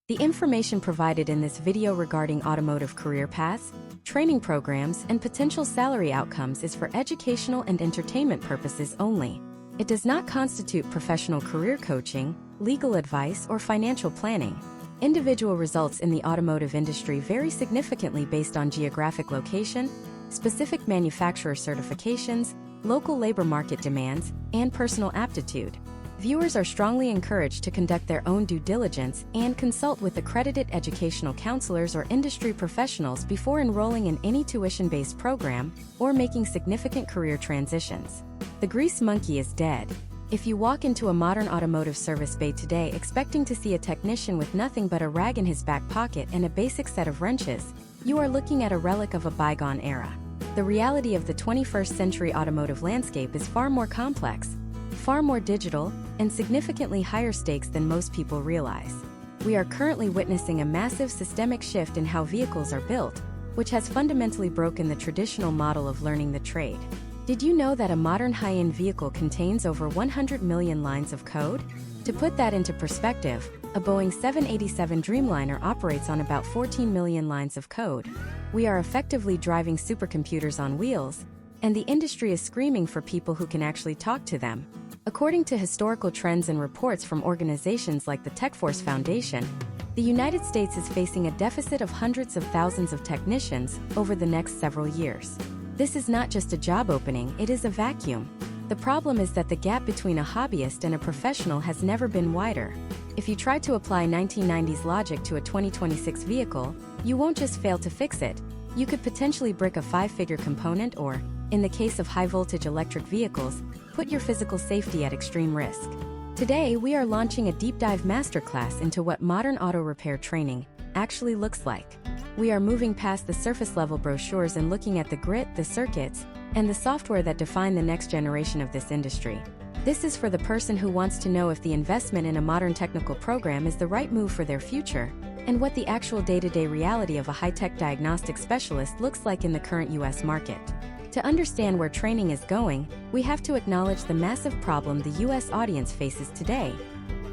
The information provided in this video regarding automotive career paths, training programs, and potential salary outcomes is for educational and entertainment purposes only. It does not constitute professional career coaching, legal advice, or financial planning. Individual results in the automotive industry vary significantly based on geographic location, specific manufacturer certifications, local labor market demands, and personal aptitude. Viewers are strongly encouraged to conduct their own due diligence and consult with accredited educational counselors or industry professionals before enrolling in any tuition-based program or making significant career transitions. The grease monkey is dead. If you walk into a modern automotive service bay today expecting to see a technician with nothing but a rag in his back pocket and a basic set of wrenches, you are looking at a relic of a bygone era. The reality of the 21st century automotive landscape is far more complex, far more digital, and significantly higher stakes than most people realize. We are currently witnessing a massive systemic shift in how vehicles are built, which has fundamentally broken the traditional model of learning the trade. Did you know that a modern high-end vehicle contains over 100 million lines of code? To put that into perspective, a Boeing 787 Dreamliner operates on about 14 million lines of code. We are effectively driving supercomputers on wheels, and the industry is screaming for people who can actually talk to them. According to historical trends and reports from organizations like the TechForce Foundation, the United States is facing a deficit of hundreds of thousands of technicians over the next several years. This is not just a job opening, it is a vacuum. The problem is that the gap between a hobbyist and a professional has never been wider. If you try to apply 1990s logic to a 2026 vehicle, you won't just fail to fix it, you could potentially brick a five-figure component or, in the case of high-voltage electric vehicles, put your physical safety at extreme risk. Today, we are launching a deep-dive masterclass into what modern auto repair training actually looks like. We are moving past the surface-level brochures and looking at the grit, the circuits, and the software that define the next generation of this industry. This is for the person who wants to know if the investment in a modern technical program is the right move for their future, and what the actual day-to-day reality of a high-tech diagnostic specialist looks like in the current U.S. market. To understand where training is going, we have to acknowledge the massive problem the U.S. audience faces today: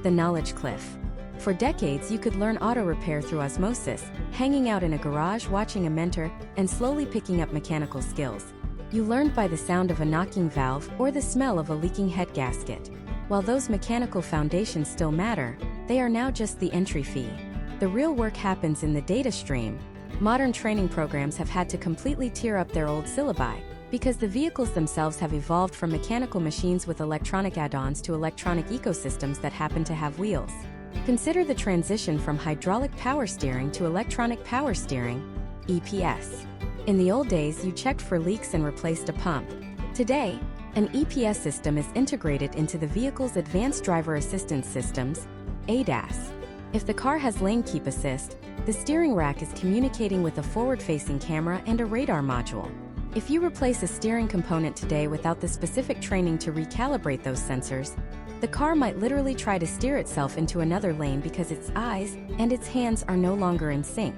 the knowledge cliff. For decades, you could learn auto repair through osmosis, hanging out in a garage watching a mentor, and slowly picking up mechanical skills. You learned by the sound of a knocking valve or the smell of a leaking head gasket. While those mechanical foundations still matter, they are now just the entry fee. The real work happens in the data stream. Modern training programs have had to completely tear up their old syllabi, because the vehicles themselves have evolved from mechanical machines with electronic add-ons to electronic ecosystems that happen to have wheels. Consider the transition from hydraulic power steering to electronic power steering, EPS. In the old days, you checked for leaks and replaced a pump. Today, an EPS system is integrated into the vehicle's advanced driver assistance systems, ADAS. If the car has lane keep assist, the steering rack is communicating with a forward-facing camera and a radar module. If you replace a steering component today without the specific training to recalibrate those sensors, the car might literally try to steer itself into another lane because its eyes and its hands are no longer in sync.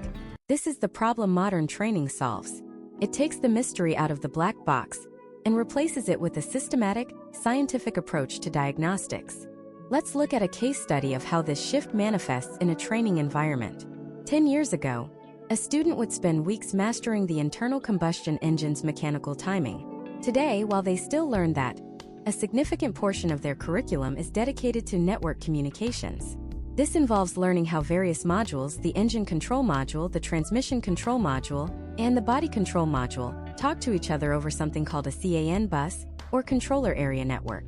This is the problem modern training solves. It takes the mystery out of the black box and replaces it with a systematic, scientific approach to diagnostics. Let's look at a case study of how this shift manifests in a training environment. 10 years ago, a student would spend weeks mastering the internal combustion engine's mechanical timing. Today, while they still learn that, a significant portion of their curriculum is dedicated to network communications. This involves learning how various modules, the engine control module, the transmission control module, and the body control module, talk to each other over something called a CAN bus, or controller area network.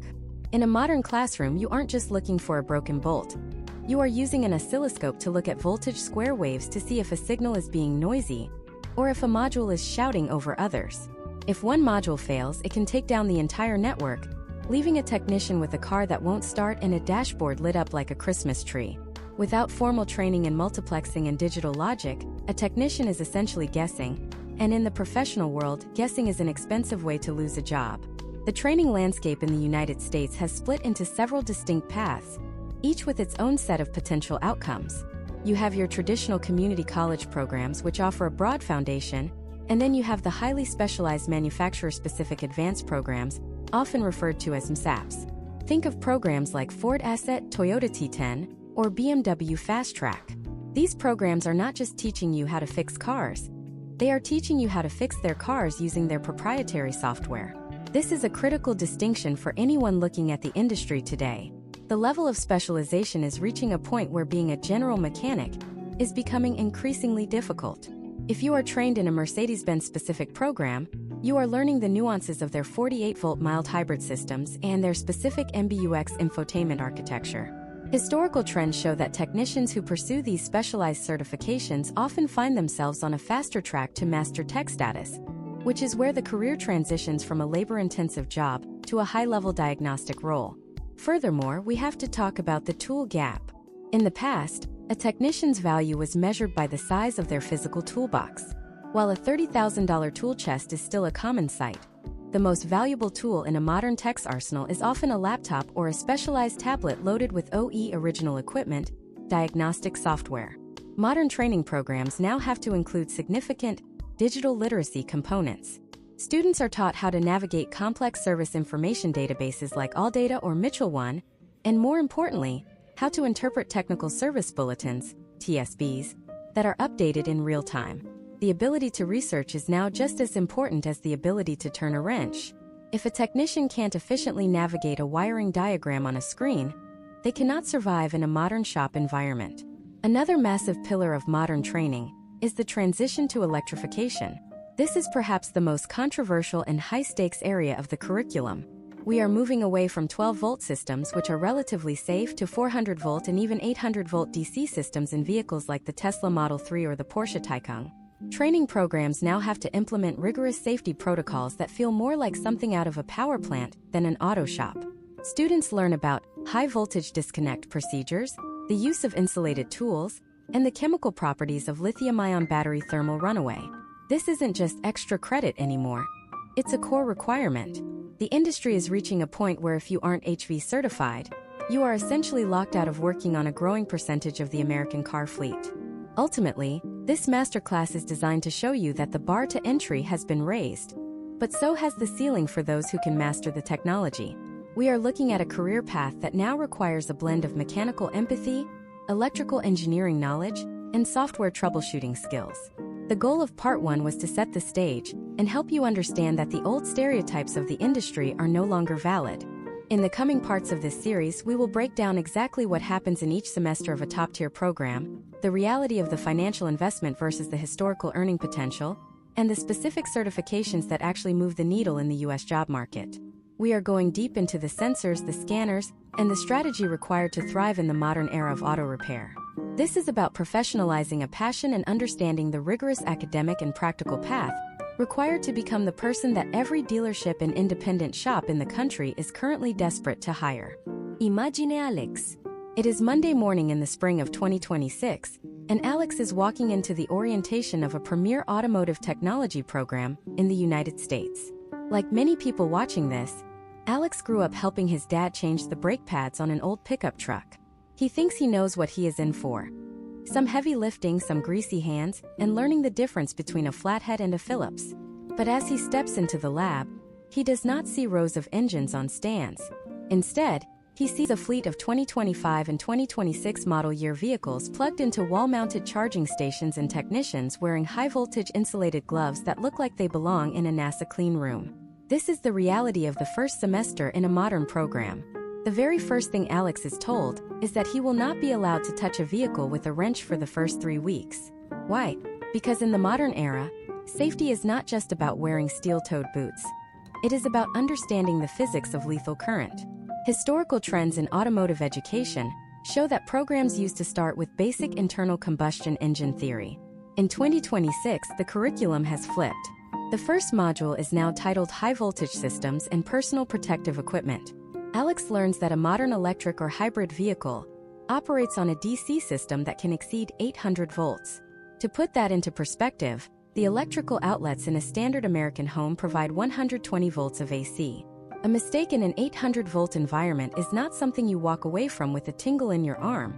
In a modern classroom, you aren't just looking for a broken bolt. You are using an oscilloscope to look at voltage square waves to see if a signal is being noisy, or if a module is shouting over others. If one module fails, it can take down the entire network, leaving a technician with a car that won't start and a dashboard lit up like a Christmas tree. Without formal training in multiplexing and digital logic, a technician is essentially guessing, and in the professional world, guessing is an expensive way to lose a job. The training landscape in the United States has split into several distinct paths, each with its own set of potential outcomes. You have your traditional community college programs, which offer a broad foundation, and then you have the highly specialized manufacturer-specific advanced programs, often referred to as MSAPs. Think of programs like Ford Asset, Toyota T10, or BMW Fast Track. These programs are not just teaching you how to fix cars. They are teaching you how to fix their cars using their proprietary software. This is a critical distinction for anyone looking at the industry today. The level of specialization is reaching a point where being a general mechanic is becoming increasingly difficult. If you are trained in a Mercedes-Benz specific program, you are learning the nuances of their 48-volt mild hybrid systems and their specific MBUX infotainment architecture. Historical trends show that technicians who pursue these specialized certifications often find themselves on a faster track to master tech status, which is where the career transitions from a labor-intensive job to a high-level diagnostic role. Furthermore, we have to talk about the tool gap. In the past, a technician's value was measured by the size of their physical toolbox. While a $30,000 tool chest is still a common sight, the most valuable tool in a modern tech's arsenal is often a laptop or a specialized tablet loaded with OE original equipment, diagnostic software. Modern training programs now have to include significant digital literacy components. Students are taught how to navigate complex service information databases like AllData or Mitchell 1, and more importantly, how to interpret technical service bulletins, TSBs, that are updated in real time. The ability to research is now just as important as the ability to turn a wrench. If a technician can't efficiently navigate a wiring diagram on a screen, they cannot survive in a modern shop environment. Another massive pillar of modern training is the transition to electrification. This is perhaps the most controversial and high-stakes area of the curriculum. We are moving away from 12-volt systems, which are relatively safe, to 400-volt and even 800-volt DC systems in vehicles like the Tesla Model 3 or the Porsche Taycan. Training programs now have to implement rigorous safety protocols that feel more like something out of a power plant than an auto shop. Students learn about high-voltage disconnect procedures, the use of insulated tools, and the chemical properties of lithium-ion battery thermal runaway. This isn't just extra credit anymore. It's a core requirement. The industry is reaching a point where if you aren't HV certified, you are essentially locked out of working on a growing percentage of the American car fleet. Ultimately, this masterclass is designed to show you that the bar to entry has been raised, but so has the ceiling for those who can master the technology. We are looking at a career path that now requires a blend of mechanical empathy, electrical engineering knowledge, and software troubleshooting skills. The goal of Part 1 was to set the stage and help you understand that the old stereotypes of the industry are no longer valid. In the coming parts of this series, we will break down exactly what happens in each semester of a top-tier program, the reality of the financial investment versus the historical earning potential, and the specific certifications that actually move the needle in the U.S. job market. We are going deep into the sensors, the scanners, and the strategy required to thrive in the modern era of auto repair. This is about professionalizing a passion and understanding the rigorous academic and practical path required to become the person that every dealership and independent shop in the country is currently desperate to hire. Imagine Alex. It is Monday morning in the spring of 2026, and Alex is walking into the orientation of a premier automotive technology program in the United States. Like many people watching this, Alex grew up helping his dad change the brake pads on an old pickup truck. He thinks he knows what he is in for. Some heavy lifting, some greasy hands, and learning the difference between a flathead and a Phillips. But as he steps into the lab, he does not see rows of engines on stands. Instead, he sees a fleet of 2025 and 2026 model year vehicles plugged into wall-mounted charging stations and technicians wearing high-voltage insulated gloves that look like they belong in a NASA clean room. This is the reality of the first semester in a modern program. The very first thing Alex is told is that he will not be allowed to touch a vehicle with a wrench for the first 3 weeks. Why? Because in the modern era, safety is not just about wearing steel-toed boots. It is about understanding the physics of lethal current. Historical trends in automotive education show that programs used to start with basic internal combustion engine theory. In 2026, the curriculum has flipped. The first module is now titled High Voltage Systems and Personal Protective Equipment. Alex learns that a modern electric or hybrid vehicle operates on a DC system that can exceed 800 volts. To put that into perspective, the electrical outlets in a standard American home provide 120 volts of AC. A mistake in an 800-volt environment is not something you walk away from with a tingle in your arm.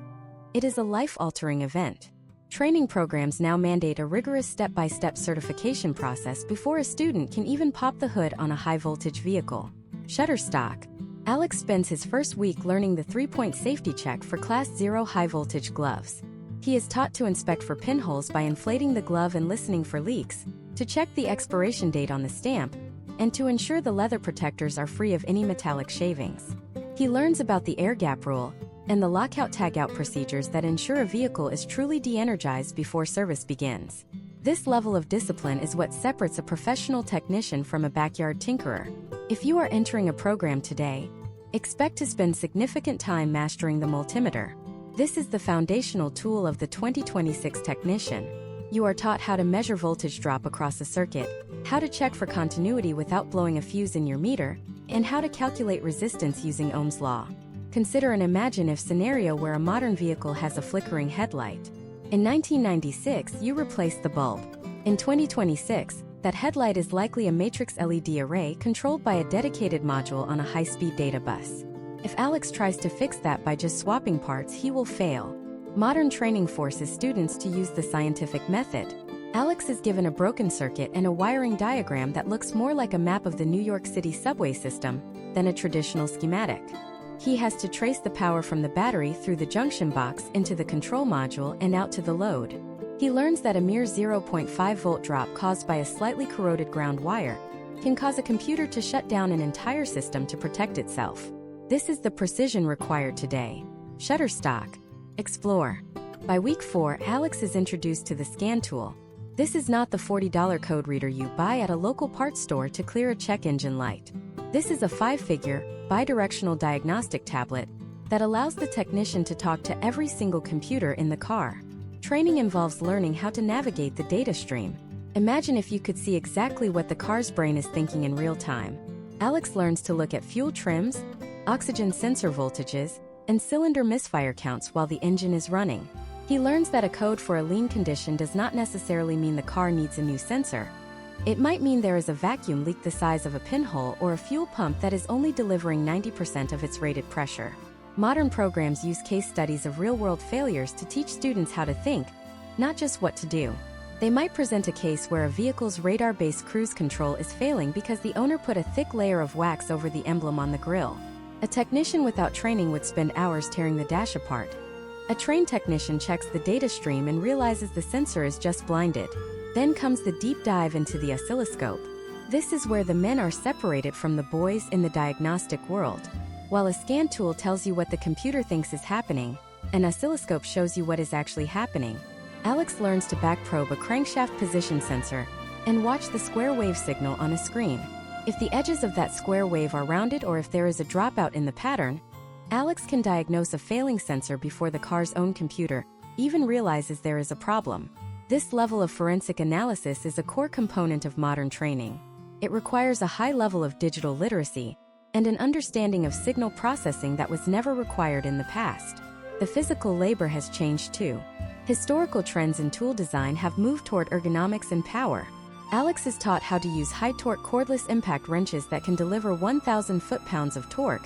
It is a life-altering event. Training programs now mandate a rigorous step-by-step certification process before a student can even pop the hood on a high-voltage vehicle. Shutterstock. Alex spends his first week learning the 3-point safety check for Class 0 high-voltage gloves. He is taught to inspect for pinholes by inflating the glove and listening for leaks, to check the expiration date on the stamp, and to ensure the leather protectors are free of any metallic shavings. He learns about the air gap rule and the lockout-tagout procedures that ensure a vehicle is truly de-energized before service begins. This level of discipline is what separates a professional technician from a backyard tinkerer. If you are entering a program today, expect to spend significant time mastering the multimeter. This is the foundational tool of the 2026 technician. You are taught how to measure voltage drop across a circuit, how to check for continuity without blowing a fuse in your meter, and how to calculate resistance using Ohm's law. Consider an imagine-if scenario where a modern vehicle has a flickering headlight. In 1996, you replaced the bulb. In 2026, that headlight is likely a matrix LED array controlled by a dedicated module on a high-speed data bus. If Alex tries to fix that by just swapping parts, he will fail. Modern training forces students to use the scientific method. Alex is given a broken circuit and a wiring diagram that looks more like a map of the New York City subway system than a traditional schematic. He has to trace the power from the battery through the junction box into the control module and out to the load. He learns that a mere 0.5 volt drop caused by a slightly corroded ground wire can cause a computer to shut down an entire system to protect itself. This is the precision required today. Shutterstock. Explore. By week 4, Alex is introduced to the scan tool. This is not the $40 code reader you buy at a local parts store to clear a check engine light. This is a 5-figure, bidirectional diagnostic tablet that allows the technician to talk to every single computer in the car. Training involves learning how to navigate the data stream. Imagine if you could see exactly what the car's brain is thinking in real time. Alex learns to look at fuel trims, oxygen sensor voltages, and cylinder misfire counts while the engine is running. He learns that a code for a lean condition does not necessarily mean the car needs a new sensor. It might mean there is a vacuum leak the size of a pinhole or a fuel pump that is only delivering 90% of its rated pressure. Modern programs use case studies of real-world failures to teach students how to think, not just what to do. They might present a case where a vehicle's radar-based cruise control is failing because the owner put a thick layer of wax over the emblem on the grille. A technician without training would spend hours tearing the dash apart. A trained technician checks the data stream and realizes the sensor is just blinded. Then comes the deep dive into the oscilloscope. This is where the men are separated from the boys in the diagnostic world. While a scan tool tells you what the computer thinks is happening, an oscilloscope shows you what is actually happening. Alex learns to backprobe a crankshaft position sensor and watch the square wave signal on a screen. If the edges of that square wave are rounded or if there is a dropout in the pattern, Alex can diagnose a failing sensor before the car's own computer even realizes there is a problem. This level of forensic analysis is a core component of modern training. It requires a high level of digital literacy and an understanding of signal processing that was never required in the past. The physical labor has changed too. Historical trends in tool design have moved toward ergonomics and power. Alex is taught how to use high-torque cordless impact wrenches that can deliver 1,000 foot-pounds of torque,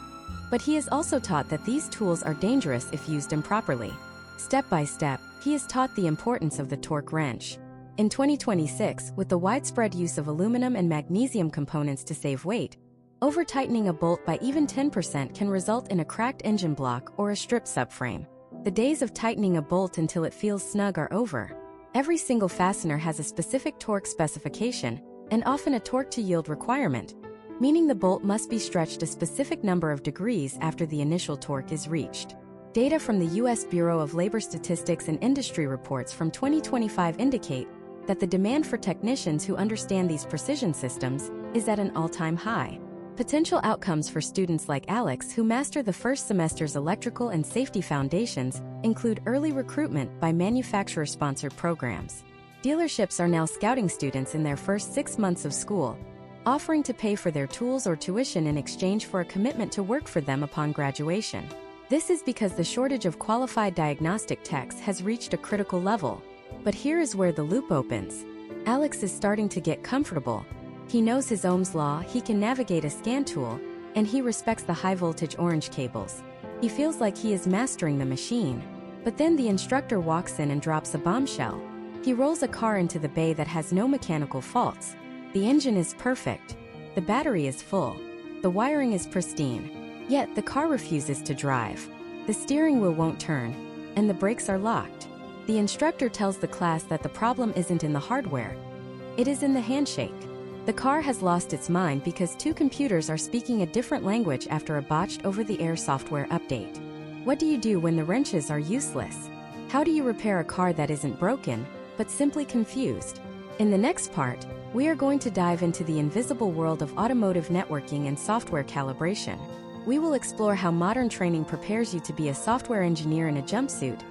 but he is also taught that these tools are dangerous if used improperly. Step by step, he is taught the importance of the torque wrench. In 2026, with the widespread use of aluminum and magnesium components to save weight, over-tightening a bolt by even 10% can result in a cracked engine block or a stripped subframe. The days of tightening a bolt until it feels snug are over. Every single fastener has a specific torque specification, and often a torque-to-yield requirement, meaning the bolt must be stretched a specific number of degrees after the initial torque is reached. Data from the U.S. Bureau of Labor Statistics and industry reports from 2025 indicate that the demand for technicians who understand these precision systems is at an all-time high. Potential outcomes for students like Alex who master the first semester's electrical and safety foundations include early recruitment by manufacturer-sponsored programs. Dealerships are now scouting students in their first 6 months of school, offering to pay for their tools or tuition in exchange for a commitment to work for them upon graduation. This is because the shortage of qualified diagnostic techs has reached a critical level. But here is where the loop opens. Alex is starting to get comfortable. He knows his Ohm's law, he can navigate a scan tool, and he respects the high-voltage orange cables. He feels like he is mastering the machine. But then the instructor walks in and drops a bombshell. He rolls a car into the bay that has no mechanical faults. The engine is perfect. The battery is full. The wiring is pristine. Yet the car refuses to drive. The steering wheel won't turn, and the brakes are locked. The instructor tells the class that the problem isn't in the hardware. It is in the handshake. The car has lost its mind because two computers are speaking a different language after a botched over-the-air software update. What do you do when the wrenches are useless? How do you repair a car that isn't broken, but simply confused? In the next part, we are going to dive into the invisible world of automotive networking and software calibration. We will explore how modern training prepares you to be a software engineer in a jumpsuit,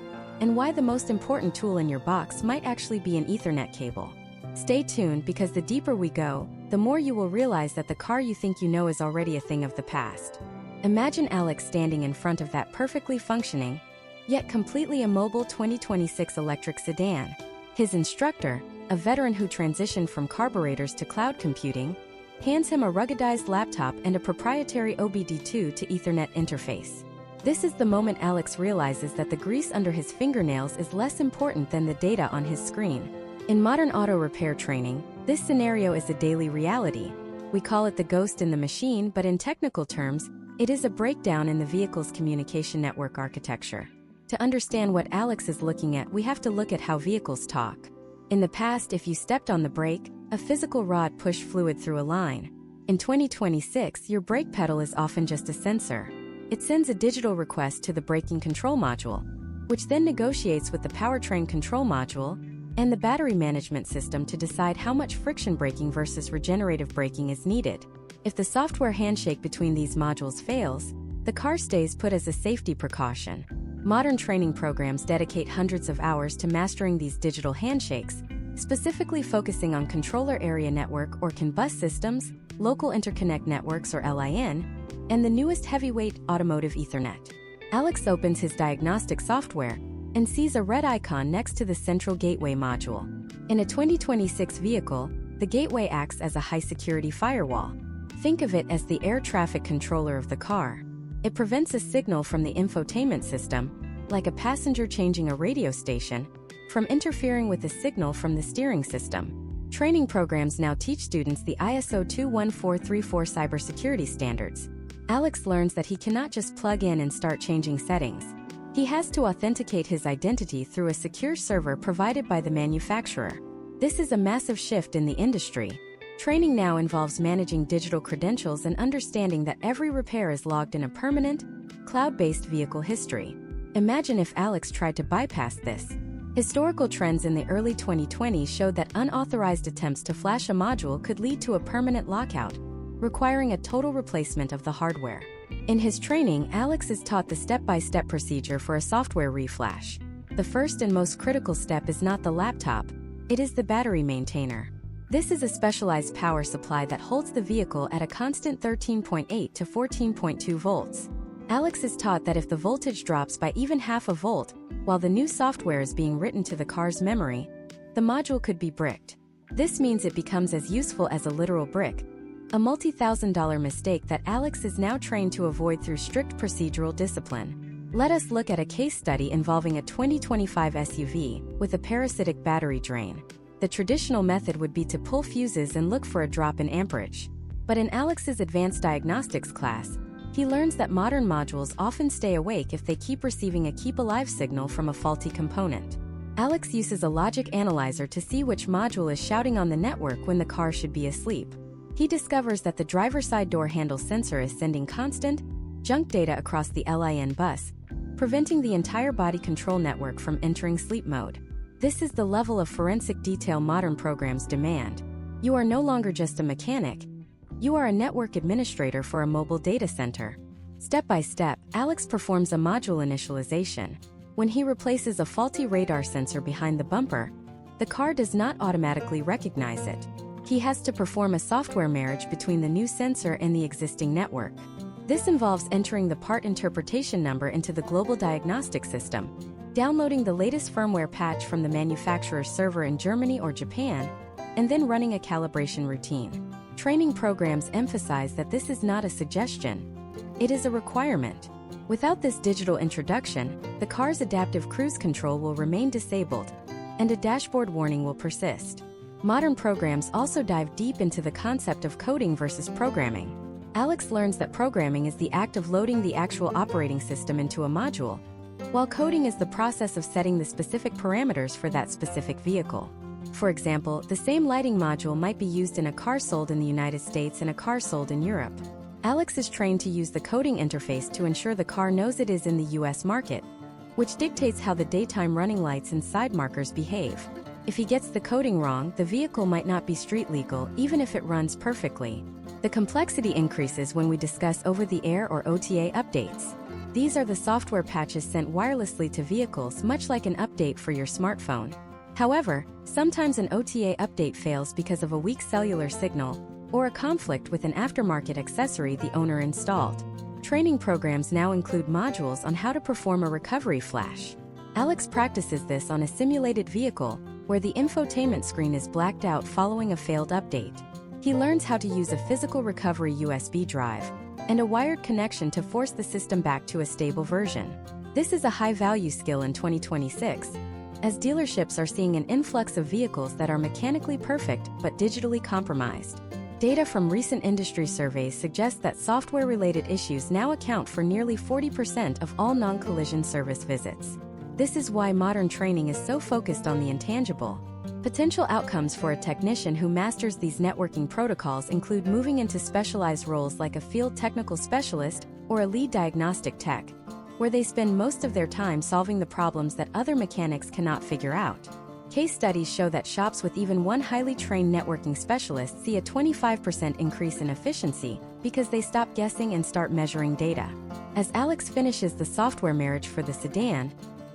and why the most important tool in your box might actually be an Ethernet cable. Stay tuned because the deeper we go, the more you will realize that the car you think you know is already a thing of the past. Imagine Alex standing in front of that perfectly functioning, yet completely immobile 2026 electric sedan. His instructor, a veteran who transitioned from carburetors to cloud computing, hands him a ruggedized laptop and a proprietary OBD2 to Ethernet interface. This is the moment Alex realizes that the grease under his fingernails is less important than the data on his screen. In modern auto repair training, this scenario is a daily reality. We call it the ghost in the machine, but in technical terms, it is a breakdown in the vehicle's communication network architecture. To understand what Alex is looking at, we have to look at how vehicles talk. In the past, if you stepped on the brake, a physical rod pushed fluid through a line. In 2026, your brake pedal is often just a sensor. It sends a digital request to the braking control module, which then negotiates with the powertrain control module and the battery management system to decide how much friction braking versus regenerative braking is needed. If the software handshake between these modules fails, the car stays put as a safety precaution. Modern training programs dedicate hundreds of hours to mastering these digital handshakes, specifically focusing on controller area network or CAN bus systems, local interconnect networks or LIN, and the newest heavyweight automotive Ethernet. Alex opens his diagnostic software and sees a red icon next to the central gateway module. In a 2026 vehicle, the gateway acts as a high-security firewall. Think of it as the air traffic controller of the car. It prevents a signal from the infotainment system, like a passenger changing a radio station, from interfering with the signal from the steering system. Training programs now teach students the ISO 21434 cybersecurity standards. Alex learns that he cannot just plug in and start changing settings. He has to authenticate his identity through a secure server provided by the manufacturer. This is a massive shift in the industry. Training now involves managing digital credentials and understanding that every repair is logged in a permanent, cloud-based vehicle history. Imagine if Alex tried to bypass this. Historical trends in the early 2020s showed that unauthorized attempts to flash a module could lead to a permanent lockout, requiring a total replacement of the hardware. In his training, Alex is taught the step-by-step procedure for a software reflash. The first and most critical step is not the laptop, it is the battery maintainer. This is a specialized power supply that holds the vehicle at a constant 13.8 to 14.2 volts. Alex is taught that if the voltage drops by even half a volt, while the new software is being written to the car's memory, the module could be bricked. This means it becomes as useful as a literal brick, a multi-thousand-dollar mistake that Alex is now trained to avoid through strict procedural discipline. Let us look at a case study involving a 2025 SUV with a parasitic battery drain. The traditional method would be to pull fuses and look for a drop in amperage. But in Alex's advanced diagnostics class, he learns that modern modules often stay awake if they keep receiving a keep alive signal from a faulty component. Alex uses a logic analyzer to see which module is shouting on the network when the car should be asleep. He discovers that the driver's side door handle sensor is sending constant, junk data across the LIN bus, preventing the entire body control network from entering sleep mode. This is the level of forensic detail modern programs demand. You are no longer just a mechanic, you are a network administrator for a mobile data center. Step by step, Alex performs a module initialization. When he replaces a faulty radar sensor behind the bumper, the car does not automatically recognize it. He has to perform a software marriage between the new sensor and the existing network. This involves entering the part interpretation number into the global diagnostic system, downloading the latest firmware patch from the manufacturer's server in Germany or Japan, and then running a calibration routine. Training programs emphasize that this is not a suggestion. It is a requirement. Without this digital introduction, the car's adaptive cruise control will remain disabled, and a dashboard warning will persist. Modern programs also dive deep into the concept of coding versus programming. Alex learns that programming is the act of loading the actual operating system into a module, while coding is the process of setting the specific parameters for that specific vehicle. For example, the same lighting module might be used in a car sold in the United States and a car sold in Europe. Alex is trained to use the coding interface to ensure the car knows it is in the US market, which dictates how the daytime running lights and side markers behave. If he gets the coding wrong, the vehicle might not be street legal, even if it runs perfectly. The complexity increases when we discuss over-the-air or OTA updates. These are the software patches sent wirelessly to vehicles, much like an update for your smartphone. However, sometimes an OTA update fails because of a weak cellular signal or a conflict with an aftermarket accessory the owner installed. Training programs now include modules on how to perform a recovery flash. Alex practices this on a simulated vehicle, where the infotainment screen is blacked out following a failed update. He learns how to use a physical recovery USB drive and a wired connection to force the system back to a stable version. This is a high-value skill in 2026, as dealerships are seeing an influx of vehicles that are mechanically perfect but digitally compromised. Data from recent industry surveys suggests that software-related issues now account for nearly 40% of all non-collision service visits. This is why modern training is so focused on the intangible. Potential outcomes for a technician who masters these networking protocols include moving into specialized roles like a field technical specialist or a lead diagnostic tech, where they spend most of their time solving the problems that other mechanics cannot figure out. Case studies show that shops with even one highly trained networking specialist see a 25% increase in efficiency because they stop guessing and start measuring data. As Alex finishes the software marriage for the sedan,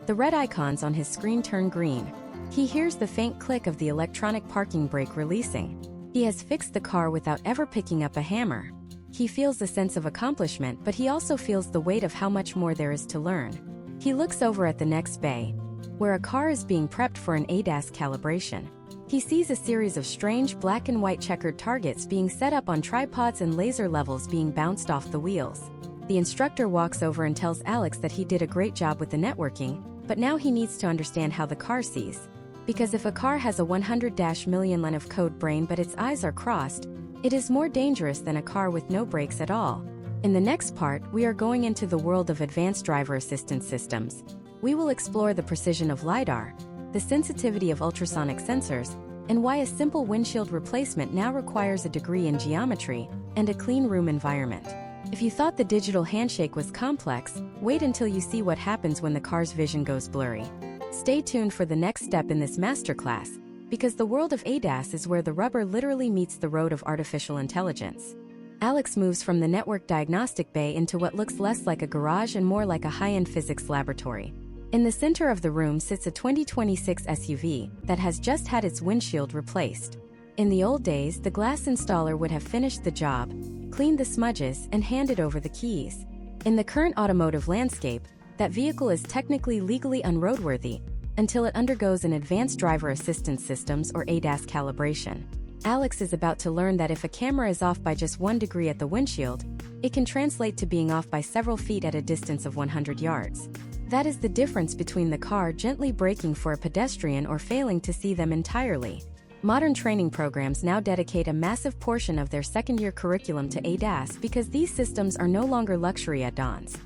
the red icons on his screen turn green. He hears the faint click of the electronic parking brake releasing. He has fixed the car without ever picking up a hammer. He feels a sense of accomplishment, but he also feels the weight of how much more there is to learn. He looks over at the next bay, where a car is being prepped for an ADAS calibration. He sees a series of strange black and white checkered targets being set up on tripods and laser levels being bounced off the wheels. The instructor walks over and tells Alex that he did a great job with the networking, but now he needs to understand how the car sees. Because if a car has a 100-million line of code brain but its eyes are crossed, it is more dangerous than a car with no brakes at all. In the next part, we are going into the world of advanced driver assistance systems. We will explore the precision of LiDAR, the sensitivity of ultrasonic sensors, and why a simple windshield replacement now requires a degree in geometry and a clean room environment. If you thought the digital handshake was complex, wait until you see what happens when the car's vision goes blurry. Stay tuned for the next step in this masterclass, because the world of ADAS is where the rubber literally meets the road of artificial intelligence. Alex moves from the network diagnostic bay into what looks less like a garage and more like a high-end physics laboratory. In the center of the room sits a 2026 SUV that has just had its windshield replaced. In the old days, the glass installer would have finished the job, cleaned the smudges, and handed over the keys. In the current automotive landscape, that vehicle is technically legally unroadworthy until it undergoes an advanced driver assistance systems or ADAS calibration. Alex is about to learn that if a camera is off by just 1 degree at the windshield, it can translate to being off by several feet at a distance of 100 yards. That is the difference between the car gently braking for a pedestrian or failing to see them entirely. Modern training programs now dedicate a massive portion of their second-year curriculum to ADAS because these systems are no longer luxury add-ons.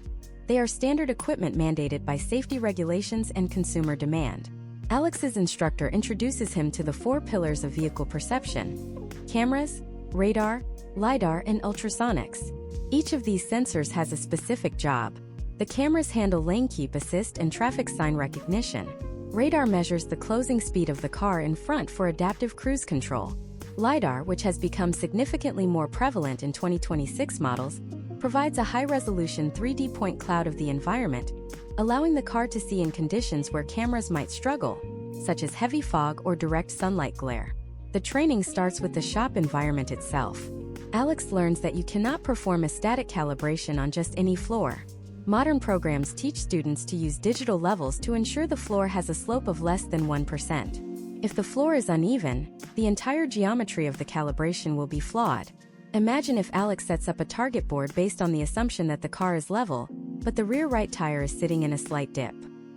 They are standard equipment mandated by safety regulations and consumer demand. Alex's instructor introduces him to the 4 pillars of vehicle perception: cameras, radar, LiDAR, and ultrasonics. Each of these sensors has a specific job. The cameras handle lane keep assist and traffic sign recognition. Radar measures the closing speed of the car in front for adaptive cruise control. LiDAR, which has become significantly more prevalent in 2026 models, provides a high-resolution 3D point cloud of the environment, allowing the car to see in conditions where cameras might struggle, such as heavy fog or direct sunlight glare. The training starts with the shop environment itself. Alex learns that you cannot perform a static calibration on just any floor. Modern programs teach students to use digital levels to ensure the floor has a slope of less than 1%. If the floor is uneven, the entire geometry of the calibration will be flawed. Imagine if Alex sets up a target board based on the assumption that the car is level, but the rear right tire is sitting in a slight dip.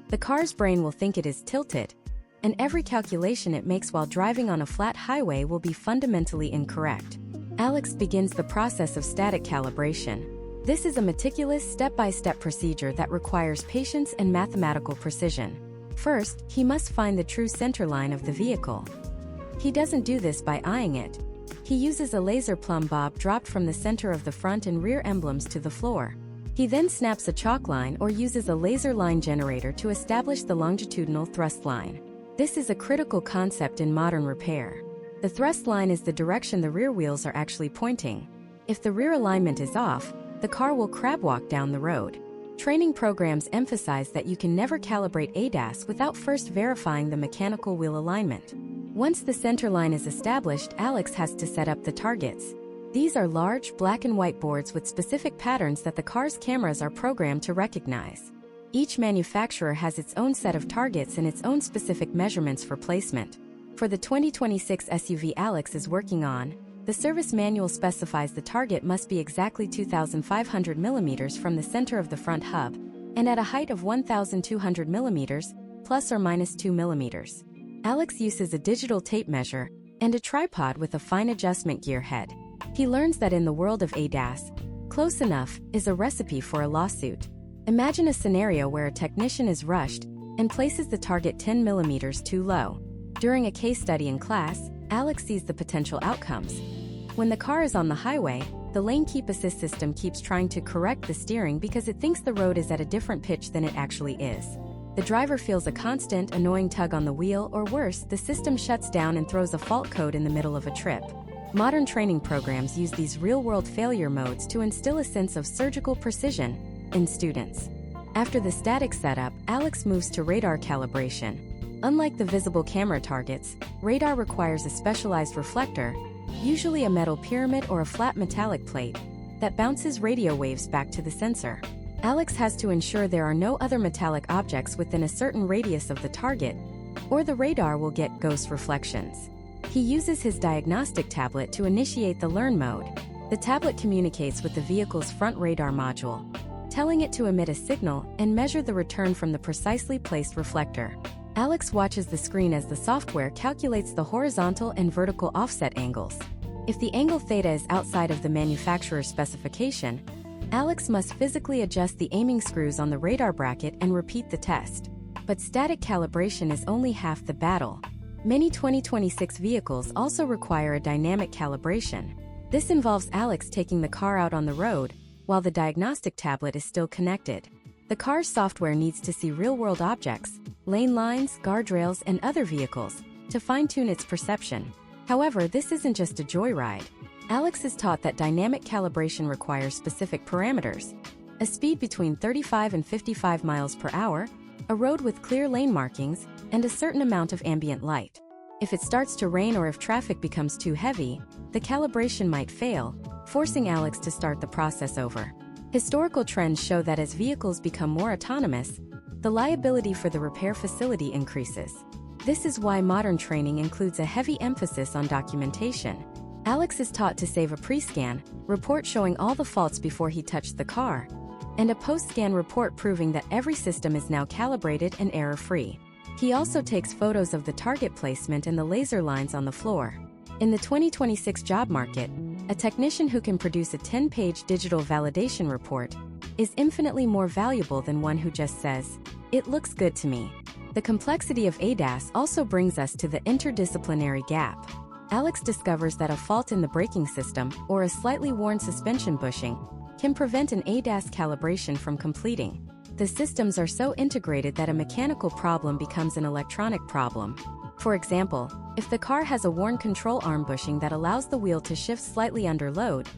The car's brain will think it is tilted, and every calculation it makes while driving on a flat highway will be fundamentally incorrect. Alex begins the process of static calibration. This is a meticulous step-by-step procedure that requires patience and mathematical precision. First, he must find the true center line of the vehicle. He doesn't do this by eyeing it. He uses a laser plumb bob dropped from the center of the front and rear emblems to the floor. He then snaps a chalk line or uses a laser line generator to establish the longitudinal thrust line. This is a critical concept in modern repair. The thrust line is the direction the rear wheels are actually pointing. If the rear alignment is off, the car will crab walk down the road. Training programs emphasize that you can never calibrate ADAS without first verifying the mechanical wheel alignment. Once the center line is established, Alex has to set up the targets. These are large black and white boards with specific patterns that the car's cameras are programmed to recognize. Each manufacturer has its own set of targets and its own specific measurements for placement. For the 2026 SUV Alex is working on, the service manual specifies the target must be exactly 2,500 mm from the center of the front hub, and at a height of 1,200 mm, plus or minus 2 mm. Alex uses a digital tape measure and a tripod with a fine adjustment gear head. He learns that in the world of ADAS, close enough is a recipe for a lawsuit. Imagine a scenario where a technician is rushed and places the target 10 mm too low. During a case study in class, Alex sees the potential outcomes. When the car is on the highway, the lane keep assist system keeps trying to correct the steering because it thinks the road is at a different pitch than it actually is. The driver feels a constant, annoying tug on the wheel, or worse, the system shuts down and throws a fault code in the middle of a trip. Modern training programs use these real-world failure modes to instill a sense of surgical precision in students. After the static setup, Alex moves to radar calibration. Unlike the visible camera targets, radar requires a specialized reflector, usually a metal pyramid or a flat metallic plate, that bounces radio waves back to the sensor. Alex has to ensure there are no other metallic objects within a certain radius of the target, or the radar will get ghost reflections. He uses his diagnostic tablet to initiate the learn mode. The tablet communicates with the vehicle's front radar module, telling it to emit a signal and measure the return from the precisely placed reflector. Alex watches the screen as the software calculates the horizontal and vertical offset angles. If the angle theta is outside of the manufacturer's specification, Alex must physically adjust the aiming screws on the radar bracket and repeat the test. But static calibration is only half the battle. Many 2026 vehicles also require a dynamic calibration. This involves Alex taking the car out on the road, while the diagnostic tablet is still connected. The car's software needs to see real-world objects, lane lines, guardrails, and other vehicles, to fine-tune its perception. However, this isn't just a joyride. Alex is taught that dynamic calibration requires specific parameters: a speed between 35 and 55 miles per hour, a road with clear lane markings, and a certain amount of ambient light. If it starts to rain or if traffic becomes too heavy, the calibration might fail, forcing Alex to start the process over. Historical trends show that as vehicles become more autonomous, the liability for the repair facility increases. This is why modern training includes a heavy emphasis on documentation. Alex is taught to save a pre-scan report showing all the faults before he touched the car, and a post-scan report proving that every system is now calibrated and error-free. He also takes photos of the target placement and the laser lines on the floor. In the 2026 job market, a technician who can produce a 10-page digital validation report is infinitely more valuable than one who just says, "It looks good to me." The complexity of ADAS also brings us to the interdisciplinary gap. Alex discovers that a fault in the braking system, or a slightly worn suspension bushing, can prevent an ADAS calibration from completing. The systems are so integrated that a mechanical problem becomes an electronic problem. For example, if the car has a worn control arm bushing that allows the wheel to shift slightly under load,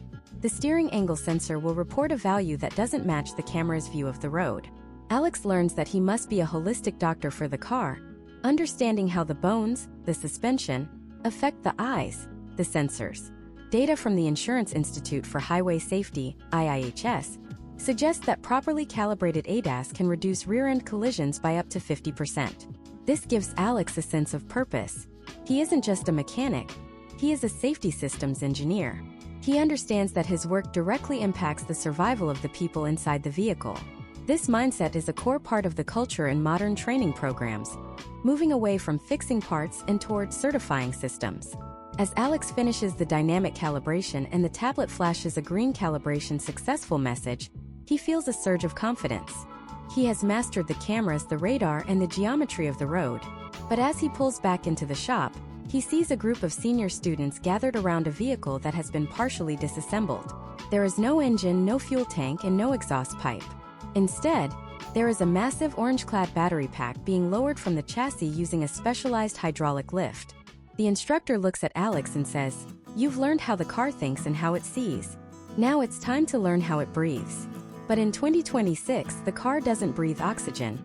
the steering angle sensor will report a value that doesn't match the camera's view of the road. Alex learns that he must be a holistic doctor for the car, understanding how the bones, the suspension, affect the eyes, the sensors. Data from the Insurance Institute for Highway Safety, IIHS, suggests that properly calibrated ADAS can reduce rear-end collisions by up to 50%. This gives Alex a sense of purpose. He isn't just a mechanic, he is a safety systems engineer. He understands that his work directly impacts the survival of the people inside the vehicle. This mindset is a core part of the culture in modern training programs, moving away from fixing parts and toward certifying systems. As Alex finishes the dynamic calibration and the tablet flashes a green calibration successful message, he feels a surge of confidence. He has mastered the cameras, the radar, and the geometry of the road. But as he pulls back into the shop, he sees a group of senior students gathered around a vehicle that has been partially disassembled. There is no engine, no fuel tank, and no exhaust pipe. Instead, there is a massive orange-clad battery pack being lowered from the chassis using a specialized hydraulic lift. The instructor looks at Alex and says, "You've learned how the car thinks and how it sees. Now it's time to learn how it breathes." But in 2026, the car doesn't breathe oxygen.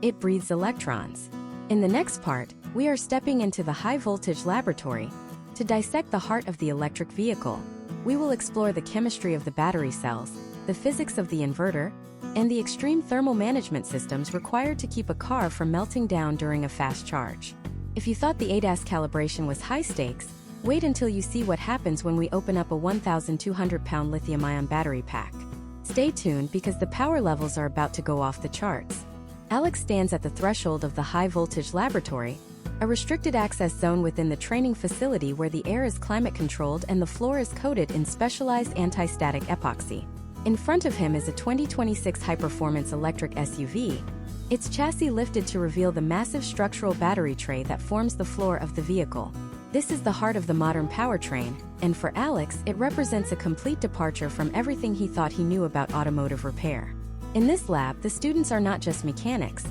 It breathes electrons. In the next part, we are stepping into the high-voltage laboratory to dissect the heart of the electric vehicle. We will explore the chemistry of the battery cells, the physics of the inverter, and the extreme thermal management systems required to keep a car from melting down during a fast charge. If you thought the ADAS calibration was high stakes, wait until you see what happens when we open up a 1,200-pound lithium-ion battery pack. Stay tuned because the power levels are about to go off the charts. Alex stands at the threshold of the high-voltage laboratory, a restricted access zone within the training facility where the air is climate-controlled and the floor is coated in specialized anti-static epoxy. In front of him is a 2026 high-performance electric SUV, its chassis lifted to reveal the massive structural battery tray that forms the floor of the vehicle. This is the heart of the modern powertrain, and for Alex, it represents a complete departure from everything he thought he knew about automotive repair. In this lab, the students are not just mechanics.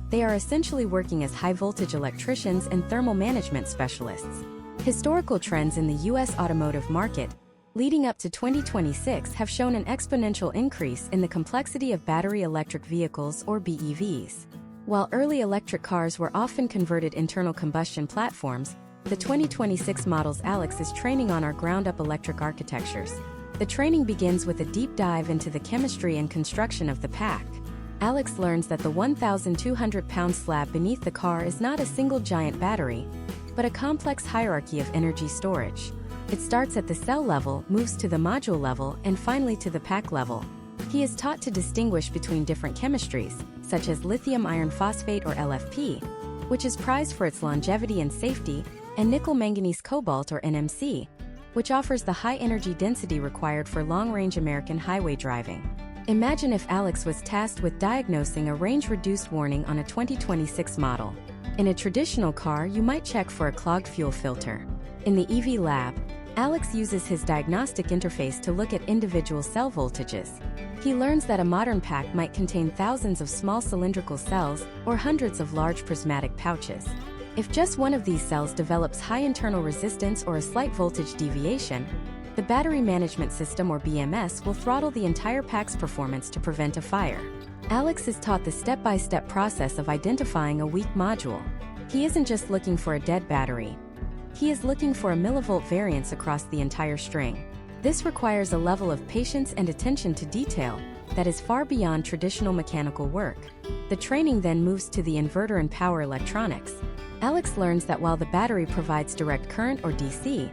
They are essentially working as high-voltage electricians and thermal management specialists. Historical trends in the U.S. automotive market, leading up to 2026, have shown an exponential increase in the complexity of battery electric vehicles, or BEVs. While early electric cars were often converted internal combustion platforms, the 2026 models Alex is training on are ground-up electric architectures. The training begins with a deep dive into the chemistry and construction of the pack. Alex learns that the 1,200-pound slab beneath the car is not a single giant battery, but a complex hierarchy of energy storage. It starts at the cell level, moves to the module level, and finally to the pack level. He is taught to distinguish between different chemistries, such as lithium iron phosphate or LFP, which is prized for its longevity and safety, and nickel manganese cobalt or NMC, which offers the high energy density required for long-range American highway driving. Imagine if Alex was tasked with diagnosing a range-reduced warning on a 2026 model. In a traditional car, you might check for a clogged fuel filter. In the EV lab, Alex uses his diagnostic interface to look at individual cell voltages. He learns that a modern pack might contain thousands of small cylindrical cells or hundreds of large prismatic pouches. If just one of these cells develops high internal resistance or a slight voltage deviation, the battery management system, or BMS, will throttle the entire pack's performance to prevent a fire. Alex is taught the step-by-step process of identifying a weak module. He isn't just looking for a dead battery. He is looking for a millivolt variance across the entire string. This requires a level of patience and attention to detail that is far beyond traditional mechanical work. The training then moves to the inverter and power electronics. Alex learns that while the battery provides direct current, or DC,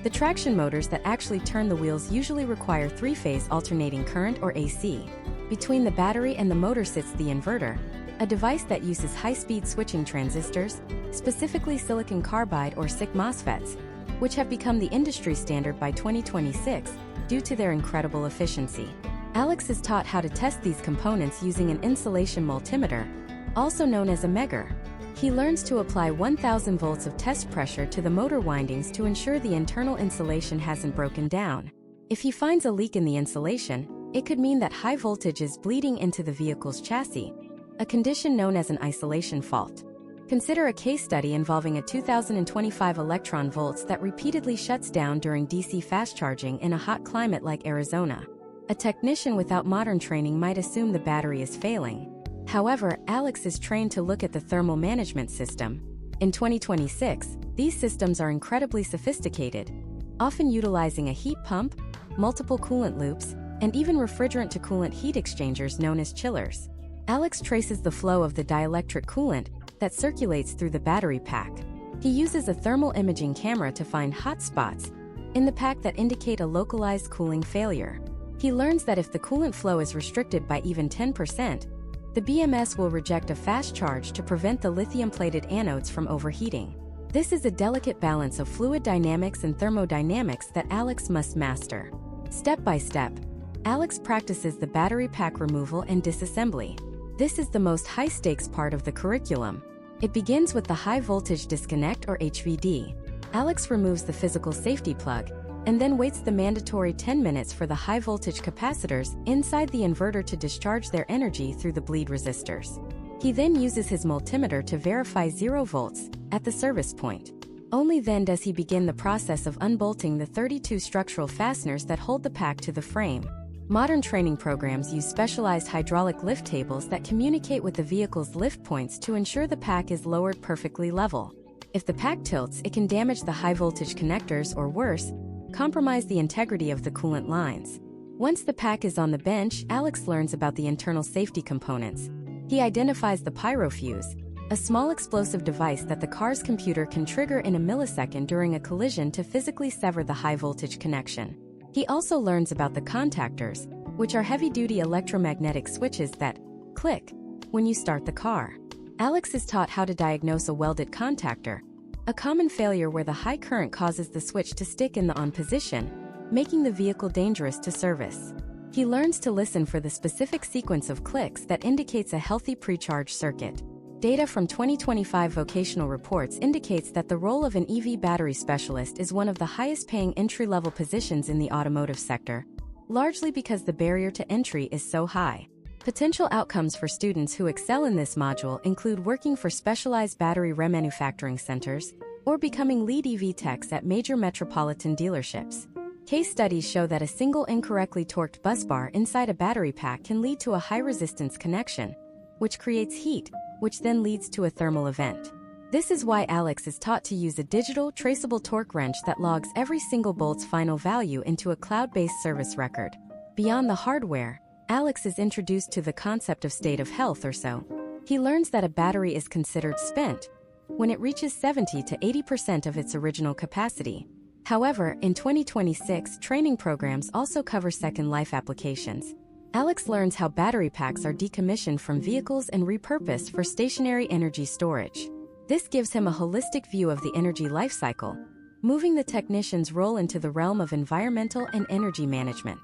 the traction motors that actually turn the wheels usually require three-phase alternating current, or AC. Between the battery and the motor sits the inverter, a device that uses high-speed switching transistors, specifically silicon carbide or SiC MOSFETs, which have become the industry standard by 2026 due to their incredible efficiency. Alex is taught how to test these components using an insulation multimeter, also known as a megger. He learns to apply 1,000 volts of test pressure to the motor windings to ensure the internal insulation hasn't broken down. If he finds a leak in the insulation, it could mean that high voltage is bleeding into the vehicle's chassis, a condition known as an isolation fault. Consider a case study involving a 2025 electron volts that repeatedly shuts down during DC fast charging in a hot climate like Arizona. A technician without modern training might assume the battery is failing. However, Alex is trained to look at the thermal management system. In 2026, these systems are incredibly sophisticated, often utilizing a heat pump, multiple coolant loops, and even refrigerant-to-coolant heat exchangers known as chillers. Alex traces the flow of the dielectric coolant that circulates through the battery pack. He uses a thermal imaging camera to find hot spots in the pack that indicate a localized cooling failure. He learns that if the coolant flow is restricted by even 10%, the BMS will reject a fast charge to prevent the lithium-plated anodes from overheating. This is a delicate balance of fluid dynamics and thermodynamics that Alex must master. Step by step, Alex practices the battery pack removal and disassembly. This is the most high-stakes part of the curriculum. It begins with the high-voltage disconnect or HVD. Alex removes the physical safety plug, and then waits the mandatory 10 minutes for the high-voltage capacitors inside the inverter to discharge their energy through the bleed resistors. He then uses his multimeter to verify 0 volts at the service point. Only then does he begin the process of unbolting the 32 structural fasteners that hold the pack to the frame. Modern training programs use specialized hydraulic lift tables that communicate with the vehicle's lift points to ensure the pack is lowered perfectly level. If the pack tilts, it can damage the high-voltage connectors or worse, compromise the integrity of the coolant lines. Once the pack is on the bench, Alex learns about the internal safety components. He identifies the pyrofuse, a small explosive device that the car's computer can trigger in a millisecond during a collision to physically sever the high-voltage connection. He also learns about the contactors, which are heavy-duty electromagnetic switches that click when you start the car. Alex is taught how to diagnose a welded contactor, a common failure where the high current causes the switch to stick in the on position, making the vehicle dangerous to service. He learns to listen for the specific sequence of clicks that indicates a healthy pre-charge circuit. Data from 2025 vocational reports indicates that the role of an EV battery specialist is one of the highest-paying entry-level positions in the automotive sector, largely because the barrier to entry is so high. Potential outcomes for students who excel in this module include working for specialized battery remanufacturing centers or becoming lead EV techs at major metropolitan dealerships. Case studies show that a single incorrectly torqued busbar inside a battery pack can lead to a high-resistance connection, which creates heat, which then leads to a thermal event. This is why Alex is taught to use a digital, traceable torque wrench that logs every single bolt's final value into a cloud-based service record. Beyond the hardware, Alex is introduced to the concept of state of health or so. He learns that a battery is considered spent when it reaches 70 to 80% of its original capacity. However, in 2026, training programs also cover second life applications. Alex learns how battery packs are decommissioned from vehicles and repurposed for stationary energy storage. This gives him a holistic view of the energy life cycle, moving the technician's role into the realm of environmental and energy management.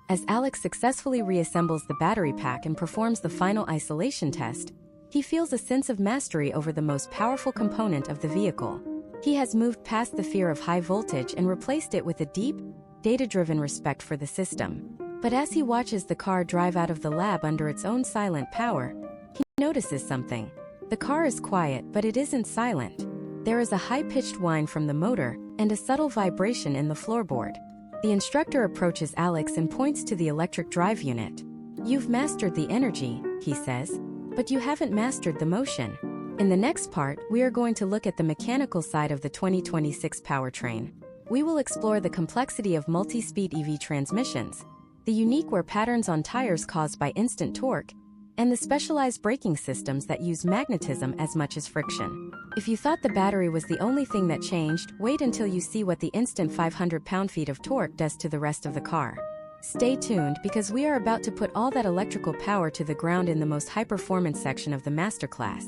As Alex successfully reassembles the battery pack and performs the final isolation test, he feels a sense of mastery over the most powerful component of the vehicle. He has moved past the fear of high voltage and replaced it with a deep, data-driven respect for the system. But as he watches the car drive out of the lab under its own silent power, he notices something. The car is quiet, but it isn't silent. There is a high-pitched whine from the motor and a subtle vibration in the floorboard. The instructor approaches Alex and points to the electric drive unit. "You've mastered the energy," he says, "but you haven't mastered the motion." In the next part, we are going to look at the mechanical side of the 2026 powertrain. We will explore the complexity of multi-speed EV transmissions, the unique wear patterns on tires caused by instant torque, and the specialized braking systems that use magnetism as much as friction. If you thought the battery was the only thing that changed, wait until you see what the instant 500 pound-feet of torque does to the rest of the car. Stay tuned because we are about to put all that electrical power to the ground in the most high-performance section of the masterclass.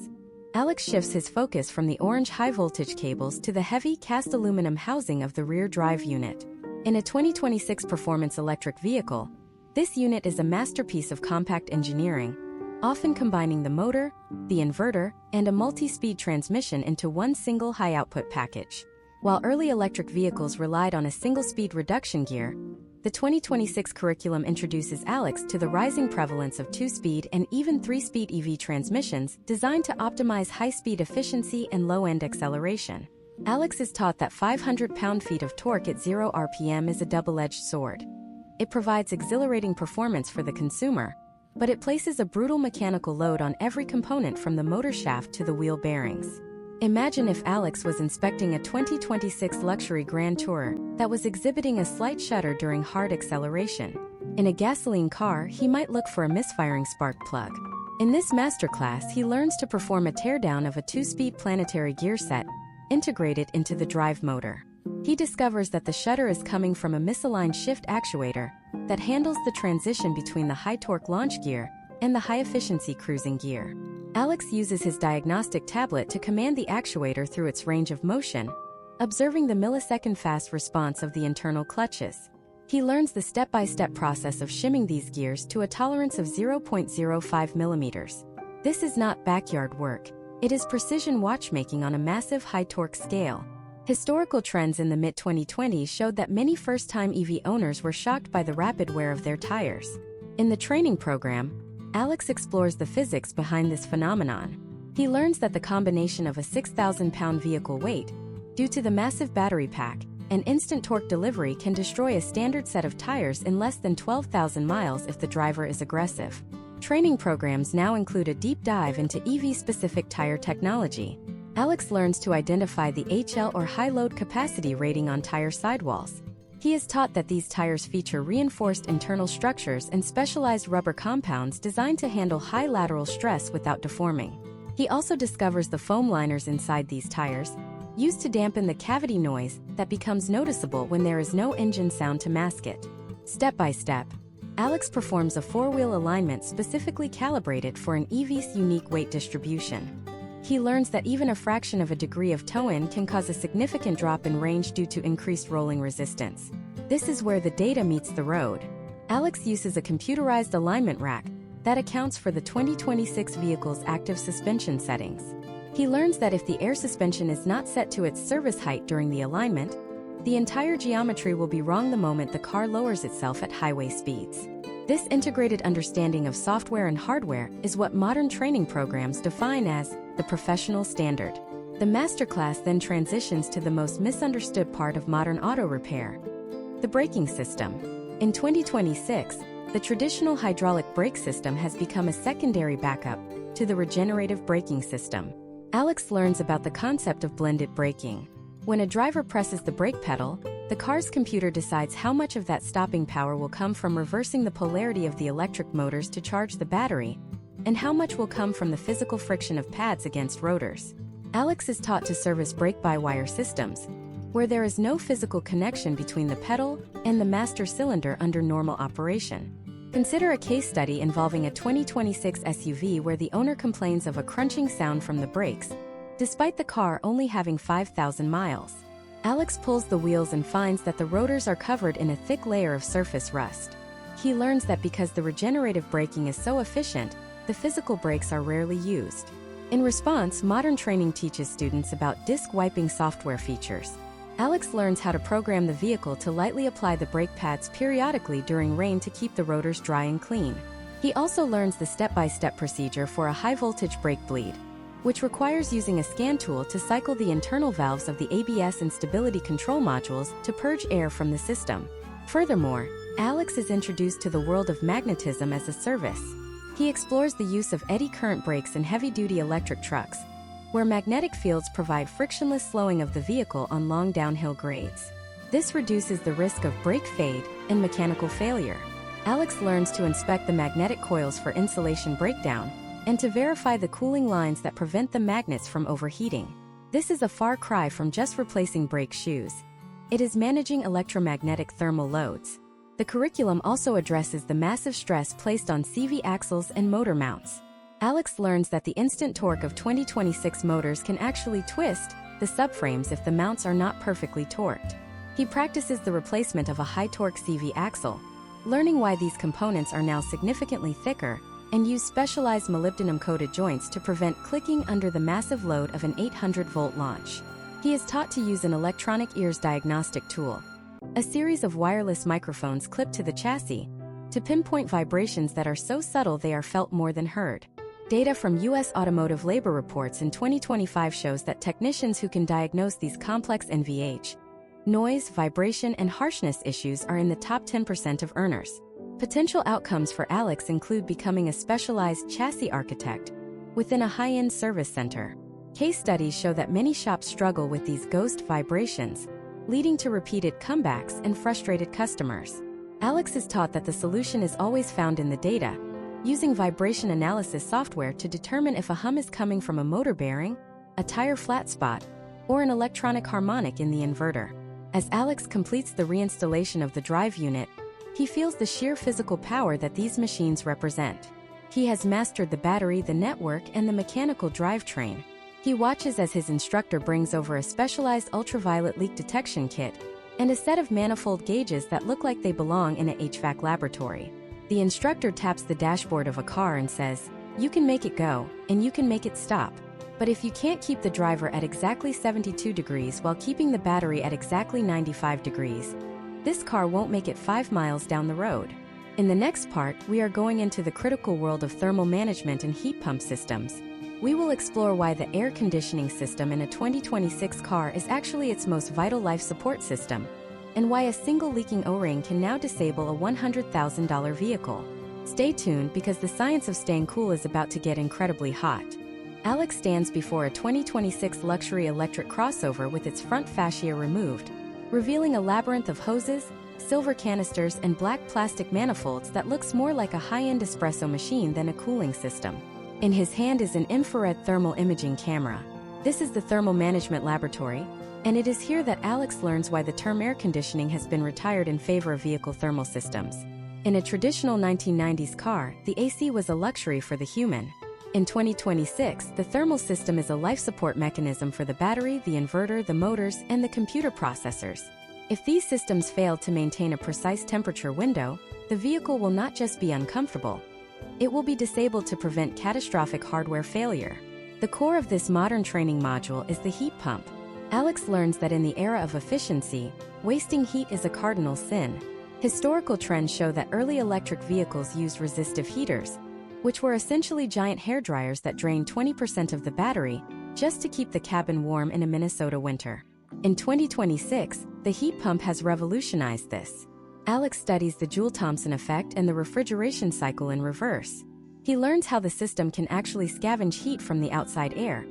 Alex shifts his focus from the orange high-voltage cables to the heavy cast aluminum housing of the rear drive unit. In a 2026 performance electric vehicle, this unit is a masterpiece of compact engineering, often combining the motor, the inverter, and a multi-speed transmission into one single high-output package. While early electric vehicles relied on a single-speed reduction gear, the 2026 curriculum introduces Alex to the rising prevalence of two-speed and even three-speed EV transmissions designed to optimize high-speed efficiency and low-end acceleration. Alex is taught that 500 pound-feet of torque at 0 RPM is a double-edged sword. It provides exhilarating performance for the consumer, but it places a brutal mechanical load on every component from the motor shaft to the wheel bearings. Imagine if Alex was inspecting a 2026 luxury Grand Tourer that was exhibiting a slight shudder during hard acceleration. In a gasoline car, he might look for a misfiring spark plug. In this masterclass, he learns to perform a teardown of a two-speed planetary gear set, integrated into the drive motor. He discovers that the shudder is coming from a misaligned shift actuator that handles the transition between the high-torque launch gear and the high-efficiency cruising gear. Alex uses his diagnostic tablet to command the actuator through its range of motion, observing the millisecond-fast response of the internal clutches. He learns the step-by-step process of shimming these gears to a tolerance of 0.05 millimeters. This is not backyard work. It is precision watchmaking on a massive high-torque scale. Historical trends in the mid-2020s showed that many first-time EV owners were shocked by the rapid wear of their tires. In the training program, Alex explores the physics behind this phenomenon. He learns that the combination of a 6,000-pound vehicle weight, due to the massive battery pack, and instant torque delivery can destroy a standard set of tires in less than 12,000 miles if the driver is aggressive. Training programs now include a deep dive into EV-specific tire technology. Alex learns to identify the HL or high load capacity rating on tire sidewalls. He is taught that these tires feature reinforced internal structures and specialized rubber compounds designed to handle high lateral stress without deforming. He also discovers the foam liners inside these tires, used to dampen the cavity noise that becomes noticeable when there is no engine sound to mask it. Step by step, Alex performs a four-wheel alignment specifically calibrated for an EV's unique weight distribution. He learns that even a fraction of a degree of toe-in can cause a significant drop in range due to increased rolling resistance. This is where the data meets the road. Alex uses a computerized alignment rack that accounts for the 2026 vehicle's active suspension settings. He learns that if the air suspension is not set to its service height during the alignment, the entire geometry will be wrong the moment the car lowers itself at highway speeds. This integrated understanding of software and hardware is what modern training programs define as the professional standard. The masterclass then transitions to the most misunderstood part of modern auto repair: the braking system. In 2026, the traditional hydraulic brake system has become a secondary backup to the regenerative braking system. Alex learns about the concept of blended braking. When a driver presses the brake pedal, the car's computer decides how much of that stopping power will come from reversing the polarity of the electric motors to charge the battery, and how much will come from the physical friction of pads against rotors. Alex is taught to service brake-by-wire systems, where there is no physical connection between the pedal and the master cylinder under normal operation. Consider a case study involving a 2026 SUV where the owner complains of a crunching sound from the brakes, despite the car only having 5,000 miles. Alex pulls the wheels and finds that the rotors are covered in a thick layer of surface rust. He learns that because the regenerative braking is so efficient, the physical brakes are rarely used. In response, modern training teaches students about disc wiping software features. Alex learns how to program the vehicle to lightly apply the brake pads periodically during rain to keep the rotors dry and clean. He also learns the step-by-step procedure for a high-voltage brake bleed, which requires using a scan tool to cycle the internal valves of the ABS and stability control modules to purge air from the system. Furthermore, Alex is introduced to the world of magnetism as a service. He explores the use of eddy current brakes in heavy-duty electric trucks, where magnetic fields provide frictionless slowing of the vehicle on long downhill grades. This reduces the risk of brake fade and mechanical failure. Alex learns to inspect the magnetic coils for insulation breakdown and to verify the cooling lines that prevent the magnets from overheating. This is a far cry from just replacing brake shoes. It is managing electromagnetic thermal loads. The curriculum also addresses the massive stress placed on CV axles and motor mounts. Alex learns that the instant torque of 2026 motors can actually twist the subframes if the mounts are not perfectly torqued. He practices the replacement of a high-torque CV axle, learning why these components are now significantly thicker, and use specialized molybdenum-coated joints to prevent clicking under the massive load of an 800-volt launch. He is taught to use an electronic ears diagnostic tool, a series of wireless microphones clipped to the chassis, to pinpoint vibrations that are so subtle they are felt more than heard. Data from U.S. automotive labor reports in 2025 shows that technicians who can diagnose these complex NVH, noise, vibration, and harshness issues are in the top 10% of earners. Potential outcomes for Alex include becoming a specialized chassis architect within a high-end service center. Case studies show that many shops struggle with these ghost vibrations, leading to repeated comebacks and frustrated customers. Alex is taught that the solution is always found in the data, using vibration analysis software to determine if a hum is coming from a motor bearing, a tire flat spot, or an electronic harmonic in the inverter. As Alex completes the reinstallation of the drive unit, he feels the sheer physical power that these machines represent. He has mastered the battery, the network, and the mechanical drivetrain. He watches as his instructor brings over a specialized ultraviolet leak detection kit and a set of manifold gauges that look like they belong in an HVAC laboratory. The instructor taps the dashboard of a car and says, "You can make it go, and you can make it stop. But if you can't keep the driver at exactly 72 degrees while keeping the battery at exactly 95 degrees, this car won't make it 5 miles down the road." In the next part, we are going into the critical world of thermal management and heat pump systems. We will explore why the air conditioning system in a 2026 car is actually its most vital life support system, and why a single leaking O-ring can now disable a $100,000 vehicle. Stay tuned because the science of staying cool is about to get incredibly hot. Alex stands before a 2026 luxury electric crossover with its front fascia removed, revealing a labyrinth of hoses, silver canisters, and black plastic manifolds that looks more like a high-end espresso machine than a cooling system. In his hand is an infrared thermal imaging camera. This is the thermal management laboratory, and it is here that Alex learns why the term air conditioning has been retired in favor of vehicle thermal systems. In a traditional 1990s car, the AC was a luxury for the human. In 2026, the thermal system is a life support mechanism for the battery, the inverter, the motors, and the computer processors. If these systems fail to maintain a precise temperature window, the vehicle will not just be uncomfortable, it will be disabled to prevent catastrophic hardware failure. The core of this modern training module is the heat pump. Alex learns that in the era of efficiency, wasting heat is a cardinal sin. Historical trends show that early electric vehicles used resistive heaters, which were essentially giant hairdryers that drained 20% of the battery just to keep the cabin warm in a Minnesota winter. In 2026, the heat pump has revolutionized this. Alex studies the Joule-Thomson effect and the refrigeration cycle in reverse. He learns how the system can actually scavenge heat from the outside air,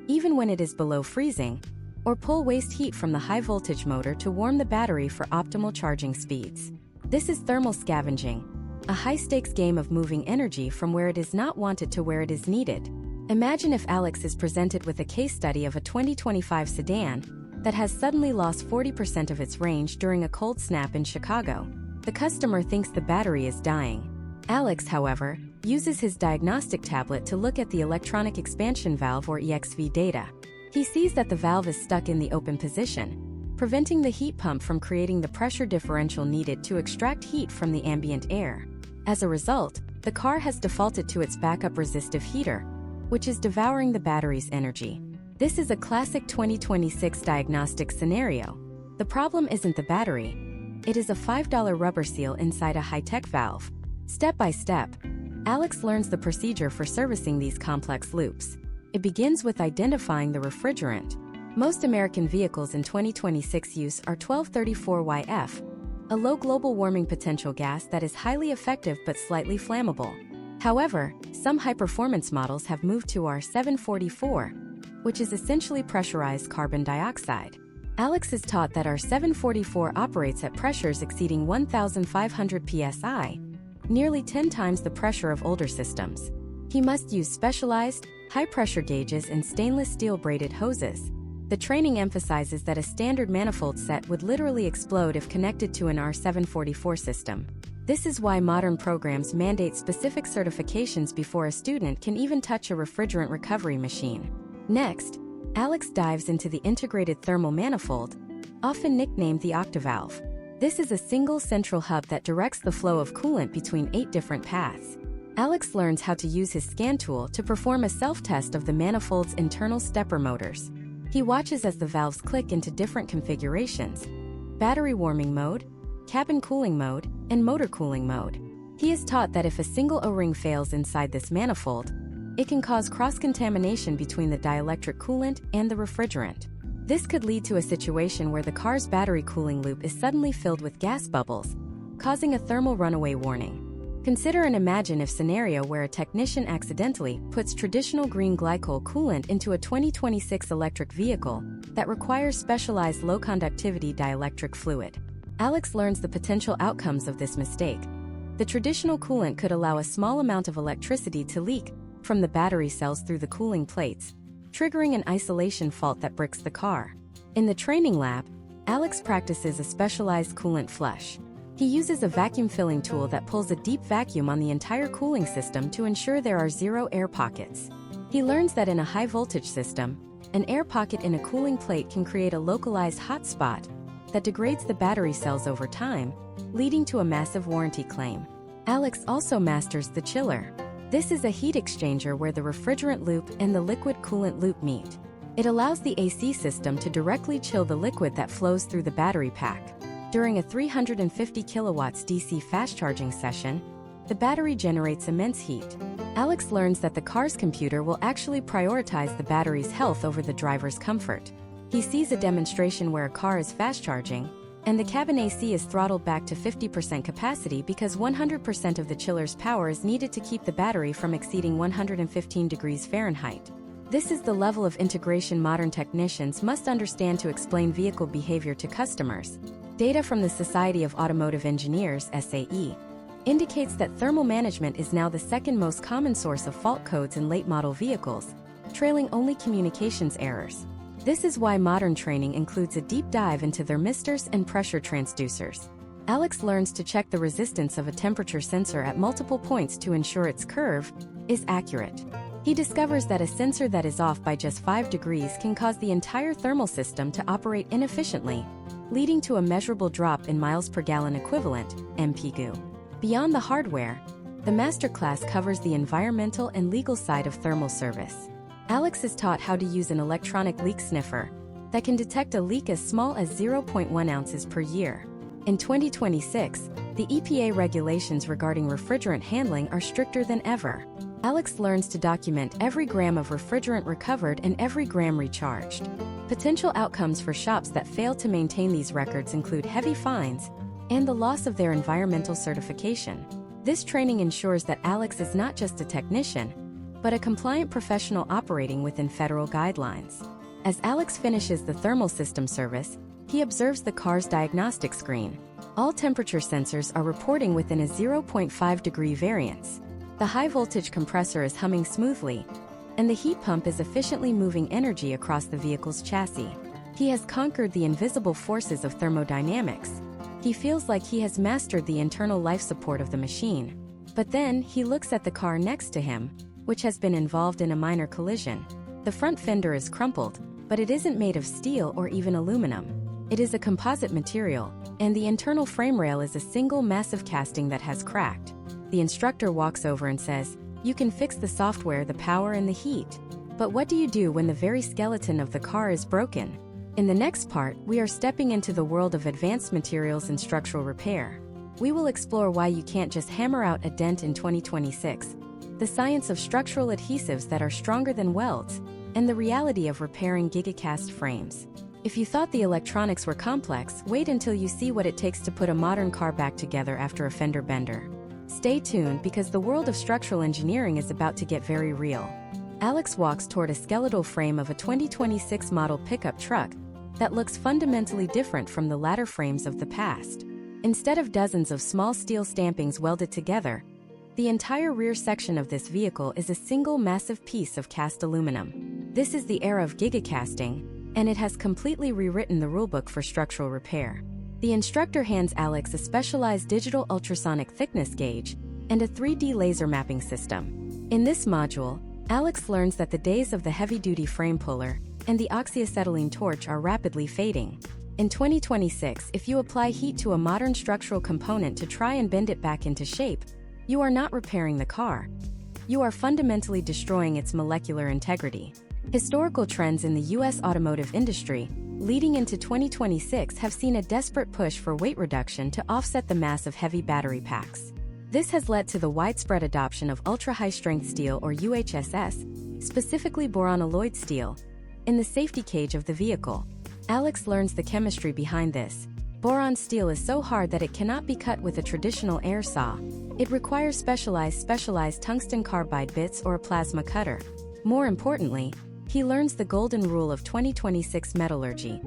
even when it is below freezing, or pull waste heat from the high-voltage motor to warm the battery for optimal charging speeds. This is thermal scavenging, a high-stakes game of moving energy from where it is not wanted to where it is needed. Imagine if Alex is presented with a case study of a 2025 sedan that has suddenly lost 40% of its range during a cold snap in Chicago. The customer thinks the battery is dying. Alex, however, uses his diagnostic tablet to look at the electronic expansion valve or EXV data. He sees that the valve is stuck in the open position, preventing the heat pump from creating the pressure differential needed to extract heat from the ambient air. As a result, the car has defaulted to its backup resistive heater, which is devouring the battery's energy. This is a classic 2026 diagnostic scenario. The problem isn't the battery. It is a $5 rubber seal inside a high-tech valve. Step by step, Alex learns the procedure for servicing these complex loops. It begins with identifying the refrigerant. Most American vehicles in 2026 use are 1234yf, a low global warming potential gas that is highly effective but slightly flammable. However, some high-performance models have moved to R744, which is essentially pressurized carbon dioxide. Alex is taught that R744 operates at pressures exceeding 1,500 psi, nearly 10 times the pressure of older systems. He must use specialized, high-pressure gauges and stainless steel braided hoses. The training emphasizes that a standard manifold set would literally explode if connected to an R744 system. This is why modern programs mandate specific certifications before a student can even touch a refrigerant recovery machine. Next, Alex dives into the integrated thermal manifold, often nicknamed the octavalve. This is a single central hub that directs the flow of coolant between 8 different paths. Alex learns how to use his scan tool to perform a self-test of the manifold's internal stepper motors. He watches as the valves click into different configurations: battery warming mode, cabin cooling mode, and motor cooling mode. He is taught that if a single O-ring fails inside this manifold, it can cause cross-contamination between the dielectric coolant and the refrigerant. This could lead to a situation where the car's battery cooling loop is suddenly filled with gas bubbles, causing a thermal runaway warning. Consider an imagine-if scenario where a technician accidentally puts traditional green glycol coolant into a 2026 electric vehicle that requires specialized low-conductivity dielectric fluid. Alex learns the potential outcomes of this mistake. The traditional coolant could allow a small amount of electricity to leak from the battery cells through the cooling plates, triggering an isolation fault that bricks the car. In the training lab, Alex practices a specialized coolant flush. He uses a vacuum filling tool that pulls a deep vacuum on the entire cooling system to ensure there are zero air pockets. He learns that in a high-voltage system, an air pocket in a cooling plate can create a localized hot spot that degrades the battery cells over time, leading to a massive warranty claim. Alex also masters the chiller. This is a heat exchanger where the refrigerant loop and the liquid coolant loop meet. It allows the AC system to directly chill the liquid that flows through the battery pack. During a 350 kilowatts DC fast charging session, the battery generates immense heat. Alex learns that the car's computer will actually prioritize the battery's health over the driver's comfort. He sees a demonstration where a car is fast charging, and the cabin AC is throttled back to 50% capacity because 100% of the chiller's power is needed to keep the battery from exceeding 115 degrees Fahrenheit. This is the level of integration modern technicians must understand to explain vehicle behavior to customers. Data from the Society of Automotive Engineers (SAE) indicates that thermal management is now the second most common source of fault codes in late-model vehicles, trailing only communications errors. This is why modern training includes a deep dive into thermistors and pressure transducers. Alex learns to check the resistance of a temperature sensor at multiple points to ensure its curve is accurate. He discovers that a sensor that is off by just 5 degrees can cause the entire thermal system to operate inefficiently, leading to a measurable drop in miles per gallon equivalent, MPG. Beyond the hardware, the masterclass covers the environmental and legal side of thermal service. Alex is taught how to use an electronic leak sniffer that can detect a leak as small as 0.1 ounces per year. In 2026, the EPA regulations regarding refrigerant handling are stricter than ever. Alex learns to document every gram of refrigerant recovered and every gram recharged. Potential outcomes for shops that fail to maintain these records include heavy fines and the loss of their environmental certification. This training ensures that Alex is not just a technician, but a compliant professional operating within federal guidelines. As Alex finishes the thermal system service, he observes the car's diagnostic screen. All temperature sensors are reporting within a 0.5 degree variance. The high-voltage compressor is humming smoothly, and the heat pump is efficiently moving energy across the vehicle's chassis. He has conquered the invisible forces of thermodynamics. He feels like he has mastered the internal life support of the machine. But then, he looks at the car next to him, which has been involved in a minor collision. The front fender is crumpled, but it isn't made of steel or even aluminum. It is a composite material, and the internal frame rail is a single massive casting that has cracked. The instructor walks over and says, "You can fix the software, the power, and the heat. But what do you do when the very skeleton of the car is broken?" In the next part, we are stepping into the world of advanced materials and structural repair. We will explore why you can't just hammer out a dent in 2026, the science of structural adhesives that are stronger than welds, and the reality of repairing gigacast frames. If you thought the electronics were complex, wait until you see what it takes to put a modern car back together after a fender bender. Stay tuned because the world of structural engineering is about to get very real. Alex walks toward a skeletal frame of a 2026 model pickup truck that looks fundamentally different from the latter frames of the past. Instead of dozens of small steel stampings welded together, the entire rear section of this vehicle is a single massive piece of cast aluminum. This is the era of gigacasting, and it has completely rewritten the rulebook for structural repair. The instructor hands Alex a specialized digital ultrasonic thickness gauge and a 3D laser mapping system. In this module, Alex learns that the days of the heavy-duty frame puller and the oxyacetylene torch are rapidly fading. In 2026, if you apply heat to a modern structural component to try and bend it back into shape, you are not repairing the car. You are fundamentally destroying its molecular integrity. Historical trends in the U.S. automotive industry, leading into 2026, have seen a desperate push for weight reduction to offset the mass of heavy battery packs. This has led to the widespread adoption of ultra-high-strength steel, or UHSS, specifically boron alloyed steel, in the safety cage of the vehicle. Alex learns the chemistry behind this. Boron steel is so hard that it cannot be cut with a traditional air saw. It requires specialized tungsten carbide bits or a plasma cutter. More importantly, he learns the golden rule of 2026 metallurgy: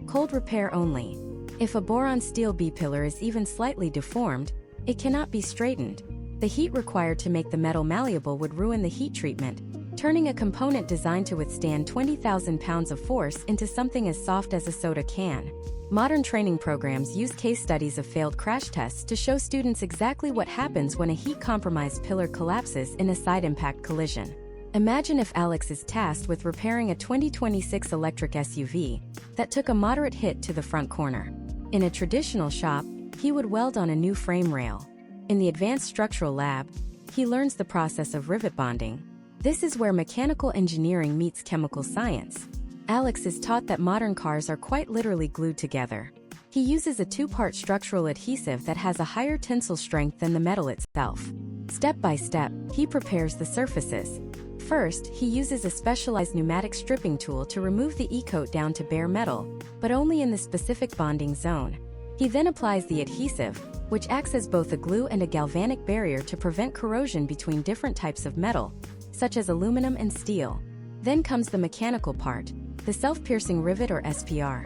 cold repair only. If a boron steel B-pillar is even slightly deformed, it cannot be straightened. The heat required to make the metal malleable would ruin the heat treatment, turning a component designed to withstand 20,000 pounds of force into something as soft as a soda can. Modern training programs use case studies of failed crash tests to show students exactly what happens when a heat-compromised pillar collapses in a side impact collision. Imagine if Alex is tasked with repairing a 2026 electric SUV that took a moderate hit to the front corner. In a traditional shop, he would weld on a new frame rail. In the advanced structural lab, he learns the process of rivet bonding. This is where mechanical engineering meets chemical science. Alex is taught that modern cars are quite literally glued together. He uses a two-part structural adhesive that has a higher tensile strength than the metal itself. Step by step, he prepares the surfaces. First, he uses a specialized pneumatic stripping tool to remove the e-coat down to bare metal, but only in the specific bonding zone. He then applies the adhesive, which acts as both a glue and a galvanic barrier to prevent corrosion between different types of metal, such as aluminum and steel. Then comes the mechanical part, the self-piercing rivet or SPR.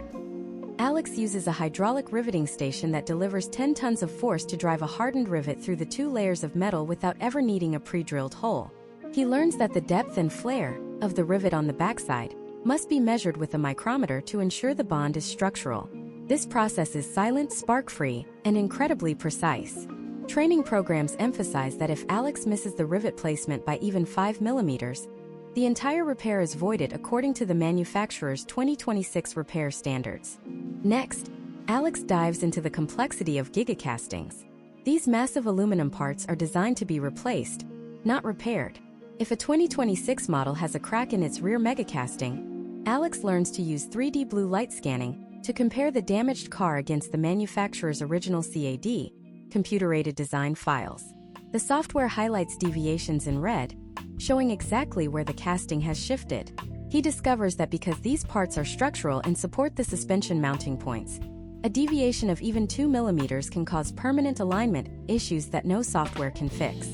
Alex uses a hydraulic riveting station that delivers 10 tons of force to drive a hardened rivet through the two layers of metal without ever needing a pre-drilled hole. He learns that the depth and flare of the rivet on the backside must be measured with a micrometer to ensure the bond is structural. This process is silent, spark-free, and incredibly precise. Training programs emphasize that if Alex misses the rivet placement by even 5 millimeters, the entire repair is voided according to the manufacturer's 2026 repair standards. Next, Alex dives into the complexity of gigacastings. These massive aluminum parts are designed to be replaced, not repaired. If a 2026 model has a crack in its rear megacasting, Alex learns to use 3D blue light scanning to compare the damaged car against the manufacturer's original CAD, computer-aided design files. The software highlights deviations in red, showing exactly where the casting has shifted. He discovers that because these parts are structural and support the suspension mounting points, a deviation of even 2 millimeters can cause permanent alignment issues that no software can fix.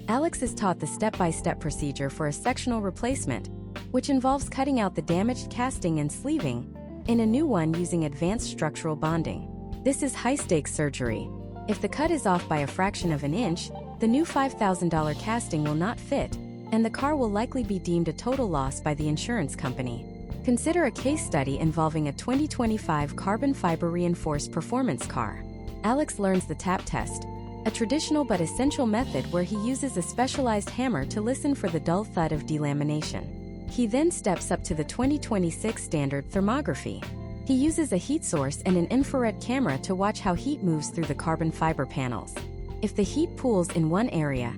Alex is taught the step-by-step procedure for a sectional replacement, which involves cutting out the damaged casting and sleeving in a new one using advanced structural bonding. This is high-stakes surgery. If the cut is off by a fraction of an inch, the new $5,000 casting will not fit, and the car will likely be deemed a total loss by the insurance company. Consider a case study involving a 2025 carbon fiber reinforced performance car. Alex learns the tap test, a traditional but essential method where he uses a specialized hammer to listen for the dull thud of delamination. He then steps up to the 2026 standard thermography. He uses a heat source and an infrared camera to watch how heat moves through the carbon fiber panels. If the heat pools in one area,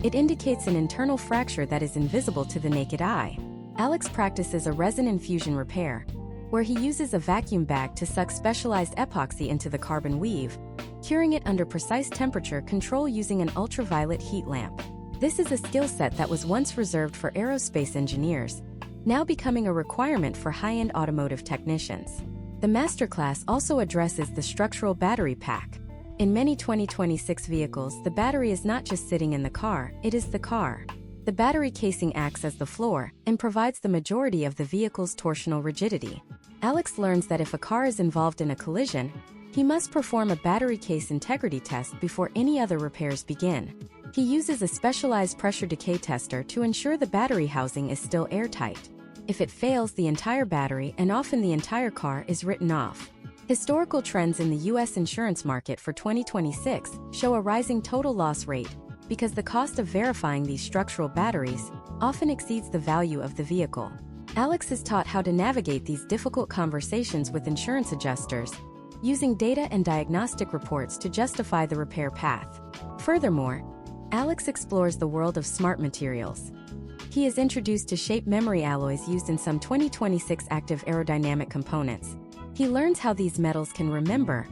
it indicates an internal fracture that is invisible to the naked eye. Alex practices a resin infusion repair, where he uses a vacuum bag to suck specialized epoxy into the carbon weave, curing it under precise temperature control using an ultraviolet heat lamp. This is a skill set that was once reserved for aerospace engineers, now becoming a requirement for high-end automotive technicians. The masterclass also addresses the structural battery pack. In many 2026 vehicles, the battery is not just sitting in the car, it is the car. The battery casing acts as the floor and provides the majority of the vehicle's torsional rigidity. Alex learns that if a car is involved in a collision, he must perform a battery case integrity test before any other repairs begin. He uses a specialized pressure decay tester to ensure the battery housing is still airtight. If it fails, the entire battery and often the entire car is written off. Historical trends in the U.S. insurance market for 2026 show a rising total loss rate because the cost of verifying these structural batteries often exceeds the value of the vehicle. Alex is taught how to navigate these difficult conversations with insurance adjusters, using data and diagnostic reports to justify the repair path. Furthermore, Alex explores the world of smart materials. He is introduced to shape memory alloys used in some 2026 active aerodynamic components. He learns how these metals can remember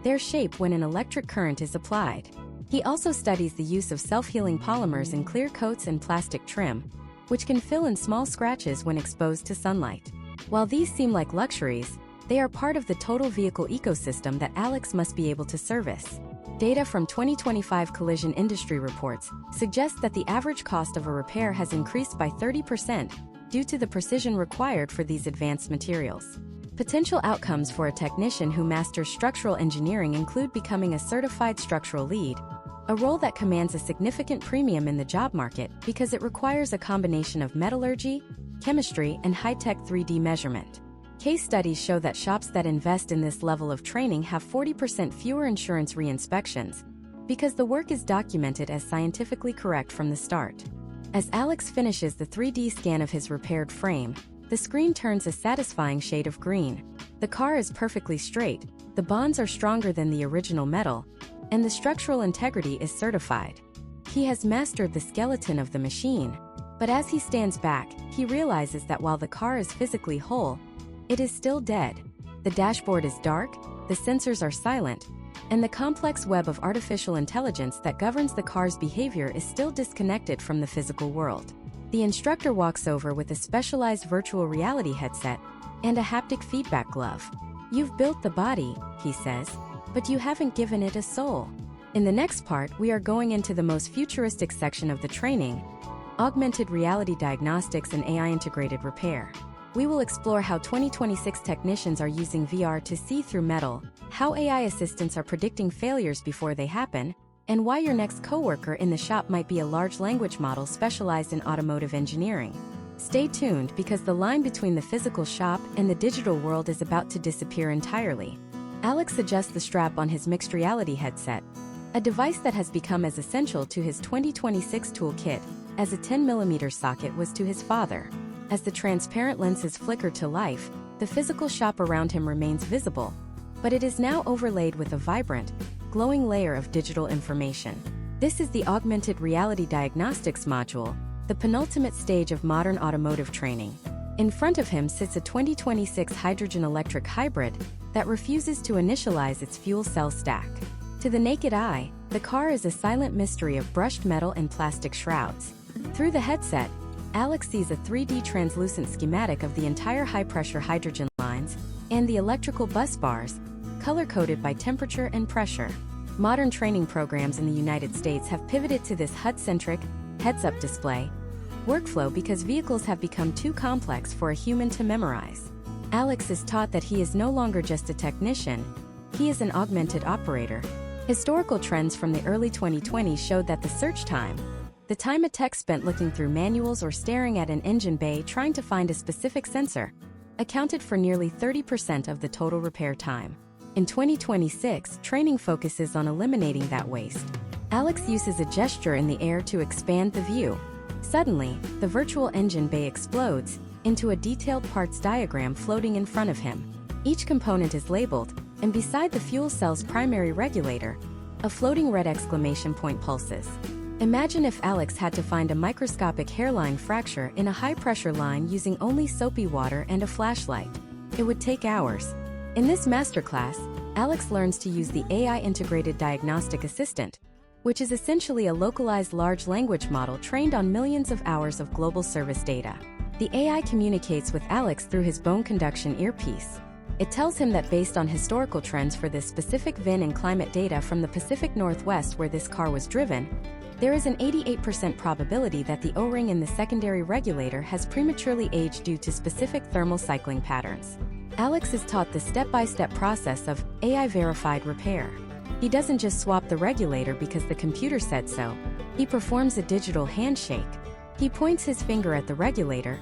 their shape when an electric current is applied. He also studies the use of self-healing polymers in clear coats and plastic trim, which can fill in small scratches when exposed to sunlight. While these seem like luxuries, they are part of the total vehicle ecosystem that Alex must be able to service. Data from 2025 collision industry reports suggest that the average cost of a repair has increased by 30% due to the precision required for these advanced materials. Potential outcomes for a technician who masters structural engineering include becoming a certified structural lead, a role that commands a significant premium in the job market because it requires a combination of metallurgy, chemistry, and high-tech 3D measurement. Case studies show that shops that invest in this level of training have 40% fewer insurance re-inspections because the work is documented as scientifically correct from the start. As Alex finishes the 3D scan of his repaired frame, the screen turns a satisfying shade of green. The car is perfectly straight, the bonds are stronger than the original metal, and the structural integrity is certified. He has mastered the skeleton of the machine, but as he stands back, he realizes that while the car is physically whole, it is still dead. The dashboard is dark, the sensors are silent, and the complex web of artificial intelligence that governs the car's behavior is still disconnected from the physical world. The instructor walks over with a specialized virtual reality headset and a haptic feedback glove. "You've built the body," he says, "but you haven't given it a soul." In the next part, we are going into the most futuristic section of the training: augmented reality diagnostics and AI-integrated repair. We will explore how 2026 technicians are using VR to see through metal, how AI assistants are predicting failures before they happen, and why your next coworker in the shop might be a large language model specialized in automotive engineering. Stay tuned because the line between the physical shop and the digital world is about to disappear entirely. Alex adjusts the strap on his mixed reality headset, a device that has become as essential to his 2026 toolkit as a 10mm socket was to his father. As the transparent lenses flicker to life, the physical shop around him remains visible, but it is now overlaid with a vibrant, glowing layer of digital information. This is the augmented reality diagnostics module, the penultimate stage of modern automotive training. In front of him sits a 2026 hydrogen-electric hybrid that refuses to initialize its fuel cell stack. To the naked eye, the car is a silent mystery of brushed metal and plastic shrouds. Through the headset, Alex sees a 3D translucent schematic of the entire high-pressure hydrogen lines and the electrical bus bars, color-coded by temperature and pressure. Modern training programs in the United States have pivoted to this HUD-centric, heads-up display workflow because vehicles have become too complex for a human to memorize. Alex is taught that he is no longer just a technician, he is an augmented operator. Historical trends from the early 2020s showed that the search time, the time a tech spent looking through manuals or staring at an engine bay trying to find a specific sensor, accounted for nearly 30% of the total repair time. In 2026, training focuses on eliminating that waste. Alex uses a gesture in the air to expand the view. Suddenly, the virtual engine bay explodes into a detailed parts diagram floating in front of him. Each component is labeled, and beside the fuel cell's primary regulator, a floating red exclamation point pulses. Imagine if Alex had to find a microscopic hairline fracture in a high-pressure line using only soapy water and a flashlight. It would take hours. In this masterclass, Alex learns to use the AI-integrated diagnostic assistant, which is essentially a localized large language model trained on millions of hours of global service data. The AI communicates with Alex through his bone conduction earpiece. It tells him that based on historical trends for this specific VIN and climate data from the Pacific Northwest where this car was driven, there is an 88% probability that the O-ring in the secondary regulator has prematurely aged due to specific thermal cycling patterns. Alex is taught the step-by-step process of AI-verified repair. He doesn't just swap the regulator because the computer said so. He performs a digital handshake. He points his finger at the regulator,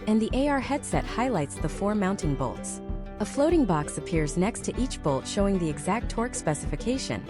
and the AR headset highlights the 4 mounting bolts. A floating box appears next to each bolt showing the exact torque specification,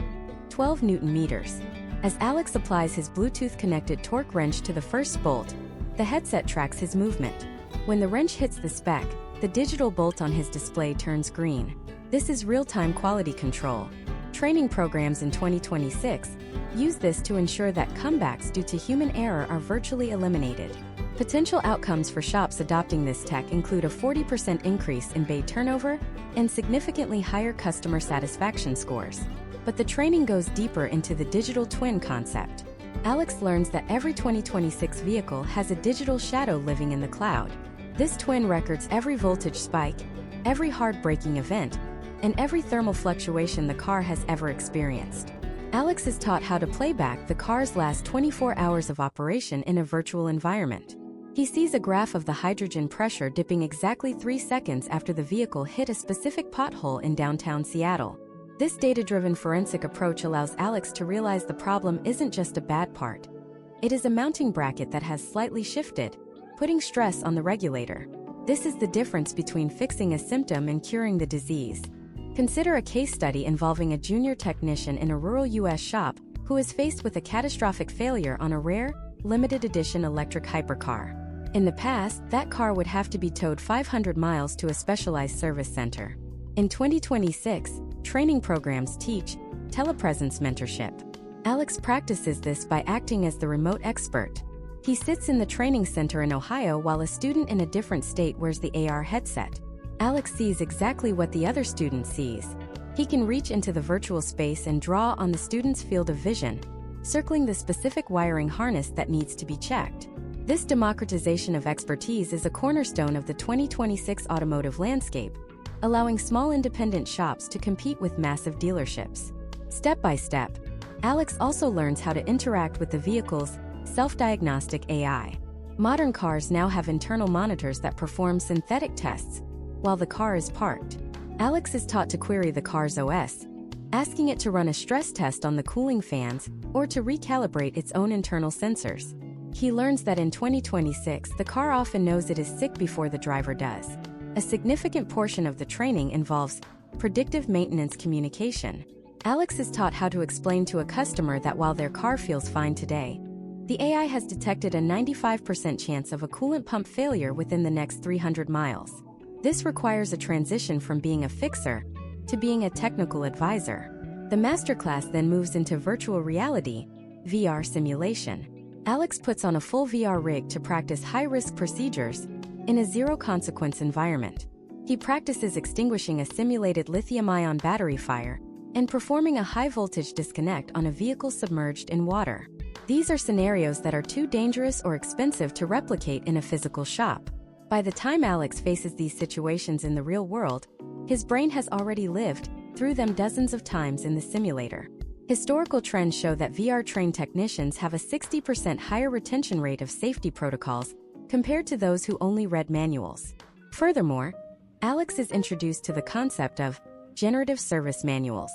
12 Newton meters. As Alex applies his Bluetooth-connected torque wrench to the first bolt, the headset tracks his movement. When the wrench hits the spec, the digital bolt on his display turns green. This is real-time quality control. Training programs in 2026 use this to ensure that comebacks due to human error are virtually eliminated. Potential outcomes for shops adopting this tech include a 40% increase in bay turnover and significantly higher customer satisfaction scores. But the training goes deeper into the digital twin concept. Alex learns that every 2026 vehicle has a digital shadow living in the cloud. This twin records every voltage spike, every hard braking event, and every thermal fluctuation the car has ever experienced. Alex is taught how to play back the car's last 24 hours of operation in a virtual environment. He sees a graph of the hydrogen pressure dipping exactly 3 seconds after the vehicle hit a specific pothole in downtown Seattle. This data-driven forensic approach allows Alex to realize the problem isn't just a bad part. It is a mounting bracket that has slightly shifted, putting stress on the regulator. This is the difference between fixing a symptom and curing the disease. Consider a case study involving a junior technician in a rural U.S. shop who is faced with a catastrophic failure on a rare, limited edition electric hypercar. In the past, that car would have to be towed 500 miles to a specialized service center. In 2026, training programs teach telepresence mentorship. Alex practices this by acting as the remote expert. He sits in the training center in Ohio while a student in a different state wears the AR headset. Alex sees exactly what the other student sees. He can reach into the virtual space and draw on the student's field of vision, circling the specific wiring harness that needs to be checked. This democratization of expertise is a cornerstone of the 2026 automotive landscape, allowing small independent shops to compete with massive dealerships. Step by step, Alex also learns how to interact with the vehicle's self-diagnostic AI. Modern cars now have internal monitors that perform synthetic tests while the car is parked. Alex is taught to query the car's OS, asking it to run a stress test on the cooling fans or to recalibrate its own internal sensors. He learns that in 2026, the car often knows it is sick before the driver does. A significant portion of the training involves predictive maintenance communication. Alex is taught how to explain to a customer that while their car feels fine today, the AI has detected a 95% chance of a coolant pump failure within the next 300 miles. This requires a transition from being a fixer to being a technical advisor. The masterclass then moves into virtual reality, VR simulation. Alex puts on a full VR rig to practice high-risk procedures in a zero-consequence environment. He practices extinguishing a simulated lithium-ion battery fire and performing a high-voltage disconnect on a vehicle submerged in water. These are scenarios that are too dangerous or expensive to replicate in a physical shop. By the time Alex faces these situations in the real world, his brain has already lived through them dozens of times in the simulator. Historical trends show that VR-trained technicians have a 60% higher retention rate of safety protocols compared to those who only read manuals. Furthermore, Alex is introduced to the concept of generative service manuals.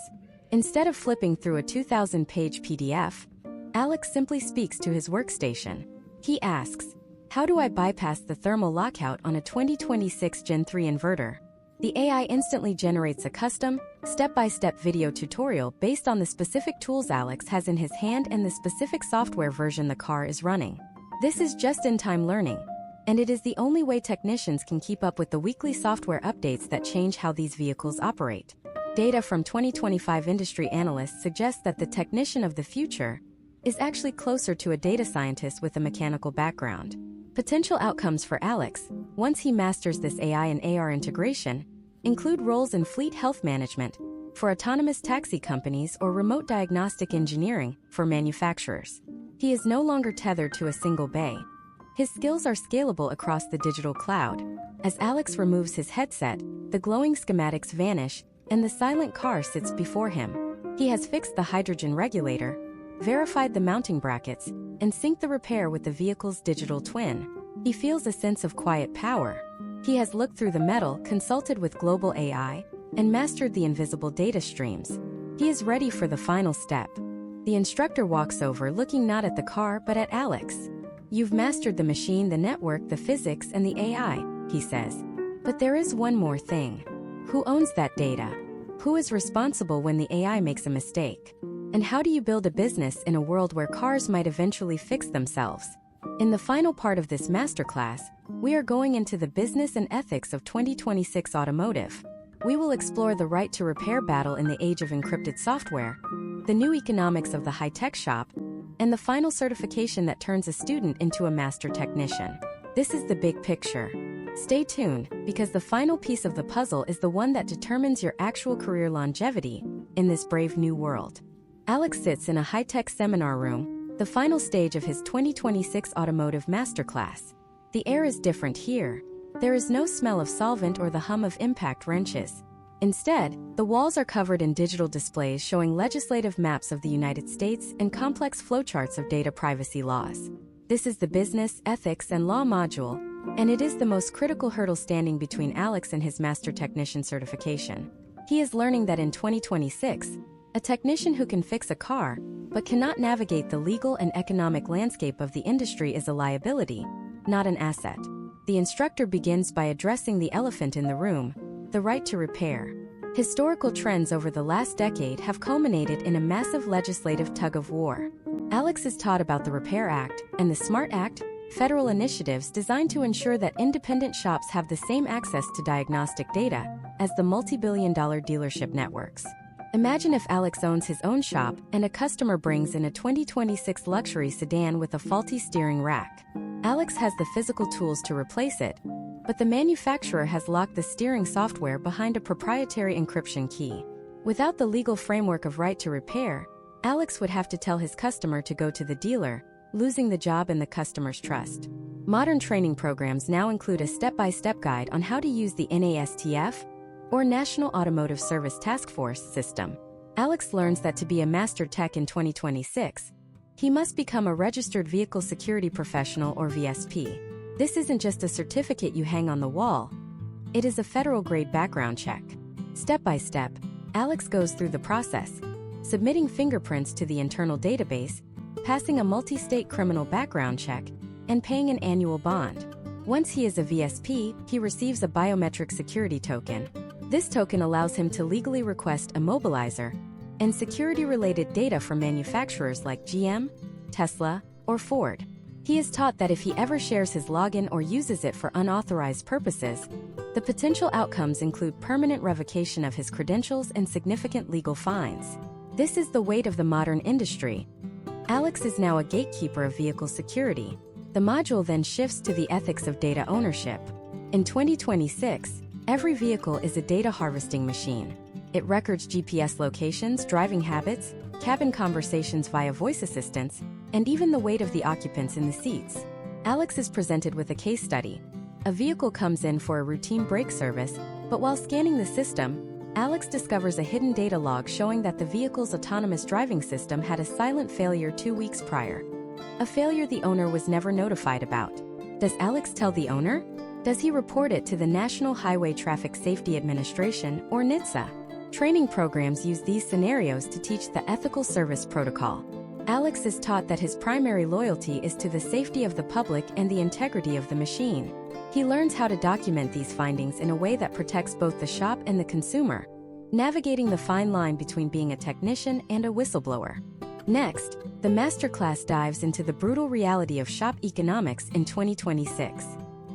Instead of flipping through a 2,000-page PDF, Alex simply speaks to his workstation. He asks, "How do I bypass the thermal lockout on a 2026 Gen 3 inverter?" The AI instantly generates a custom, step-by-step video tutorial based on the specific tools Alex has in his hand and the specific software version the car is running. This is just-in-time learning, and it is the only way technicians can keep up with the weekly software updates that change how these vehicles operate. Data from 2025 industry analysts suggest that the technician of the future is actually closer to a data scientist with a mechanical background. Potential outcomes for Alex, once he masters this AI and AR integration, include roles in fleet health management for autonomous taxi companies or remote diagnostic engineering for manufacturers. He is no longer tethered to a single bay. His skills are scalable across the digital cloud. As Alex removes his headset, the glowing schematics vanish, and the silent car sits before him. He has fixed the hydrogen regulator, verified the mounting brackets, and synced the repair with the vehicle's digital twin. He feels a sense of quiet power. He has looked through the metal, consulted with global AI, and mastered the invisible data streams. He is ready for the final step. The instructor walks over, looking not at the car but at Alex. "You've mastered the machine, the network, the physics, and the AI," he says. "But there is one more thing. Who owns that data? Who is responsible when the AI makes a mistake? And how do you build a business in a world where cars might eventually fix themselves?" In the final part of this masterclass, we are going into the business and ethics of 2026 automotive. We will explore the right to repair battle in the age of encrypted software, the new economics of the high-tech shop, and the final certification that turns a student into a master technician. This is the big picture. Stay tuned, because the final piece of the puzzle is the one that determines your actual career longevity in this brave new world. Alex sits in a high-tech seminar room, the final stage of his 2026 automotive masterclass. The air is different here. There is no smell of solvent or the hum of impact wrenches. Instead, the walls are covered in digital displays showing legislative maps of the United States and complex flowcharts of data privacy laws. This is the business, ethics, and law module, and it is the most critical hurdle standing between Alex and his master technician certification. He is learning that in 2026, a technician who can fix a car but cannot navigate the legal and economic landscape of the industry is a liability, not an asset. The instructor begins by addressing the elephant in the room, the right to repair. Historical trends over the last decade have culminated in a massive legislative tug-of-war. Alex is taught about the Repair Act and the SMART Act, federal initiatives designed to ensure that independent shops have the same access to diagnostic data as the multi-billion-dollar dealership networks. Imagine if Alex owns his own shop and a customer brings in a 2026 luxury sedan with a faulty steering rack. Alex has the physical tools to replace it, but the manufacturer has locked the steering software behind a proprietary encryption key. Without the legal framework of right to repair, Alex would have to tell his customer to go to the dealer, losing the job and the customer's trust. Modern training programs now include a step-by-step guide on how to use the NASTF, or National Automotive Service Task Force system. Alex learns that to be a master tech in 2026, he must become a registered vehicle security professional or VSP. This isn't just a certificate you hang on the wall. It is a federal-grade background check. Step by step, Alex goes through the process, submitting fingerprints to the internal database, passing a multi-state criminal background check, and paying an annual bond. Once he is a VSP, he receives a biometric security token. This token allows him to legally request a mobilizer and security-related data from manufacturers like GM, Tesla, or Ford. He is taught that if he ever shares his login or uses it for unauthorized purposes, the potential outcomes include permanent revocation of his credentials and significant legal fines. This is the weight of the modern industry. Alex is now a gatekeeper of vehicle security. The module then shifts to the ethics of data ownership. In 2026, every vehicle is a data harvesting machine. It records GPS locations, driving habits, cabin conversations via voice assistants, and even the weight of the occupants in the seats. Alex is presented with a case study. A vehicle comes in for a routine brake service, but while scanning the system, Alex discovers a hidden data log showing that the vehicle's autonomous driving system had a silent failure 2 weeks prior. A failure the owner was never notified about. Does Alex tell the owner? Does he report it to the National Highway Traffic Safety Administration, or NHTSA? Training programs use these scenarios to teach the ethical service protocol. Alex is taught that his primary loyalty is to the safety of the public and the integrity of the machine. He learns how to document these findings in a way that protects both the shop and the consumer, navigating the fine line between being a technician and a whistleblower. Next, the masterclass dives into the brutal reality of shop economics in 2026.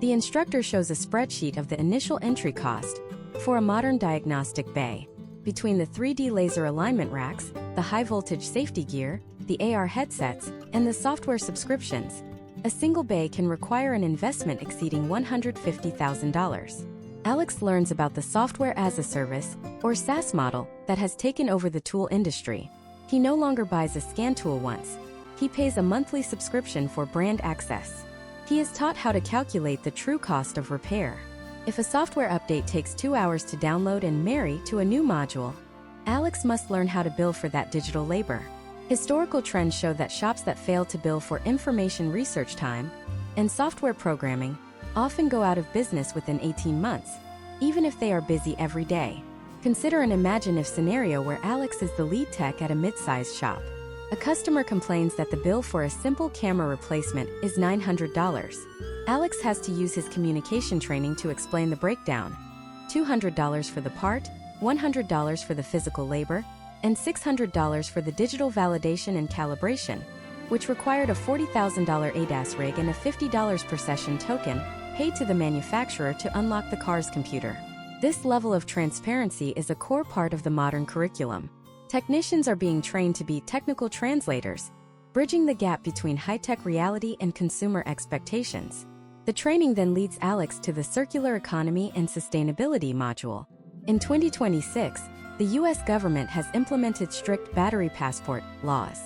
The instructor shows a spreadsheet of the initial entry cost for a modern diagnostic bay. Between the 3D laser alignment racks, the high-voltage safety gear, the AR headsets, and the software subscriptions, a single bay can require an investment exceeding $150,000. Alex learns about the software as a service, or SaaS model, that has taken over the tool industry. He no longer buys a scan tool once. He pays a monthly subscription for brand access. He is taught how to calculate the true cost of repair. If a software update takes 2 hours to download and marry to a new module, Alex must learn how to bill for that digital labor. Historical trends show that shops that fail to bill for information research time and software programming often go out of business within 18 months, even if they are busy every day. Consider an imagine-if scenario where Alex is the lead tech at a mid-sized shop. A customer complains that the bill for a simple camera replacement is $900. Alex has to use his communication training to explain the breakdown. $200 for the part, $100 for the physical labor, and $600 for the digital validation and calibration, which required a $40,000 ADAS rig and a $50 per session token paid to the manufacturer to unlock the car's computer. This level of transparency is a core part of the modern curriculum. Technicians are being trained to be technical translators, bridging the gap between high-tech reality and consumer expectations. The training then leads Alex to the Circular Economy and Sustainability module. In 2026, the U.S. government has implemented strict battery passport laws.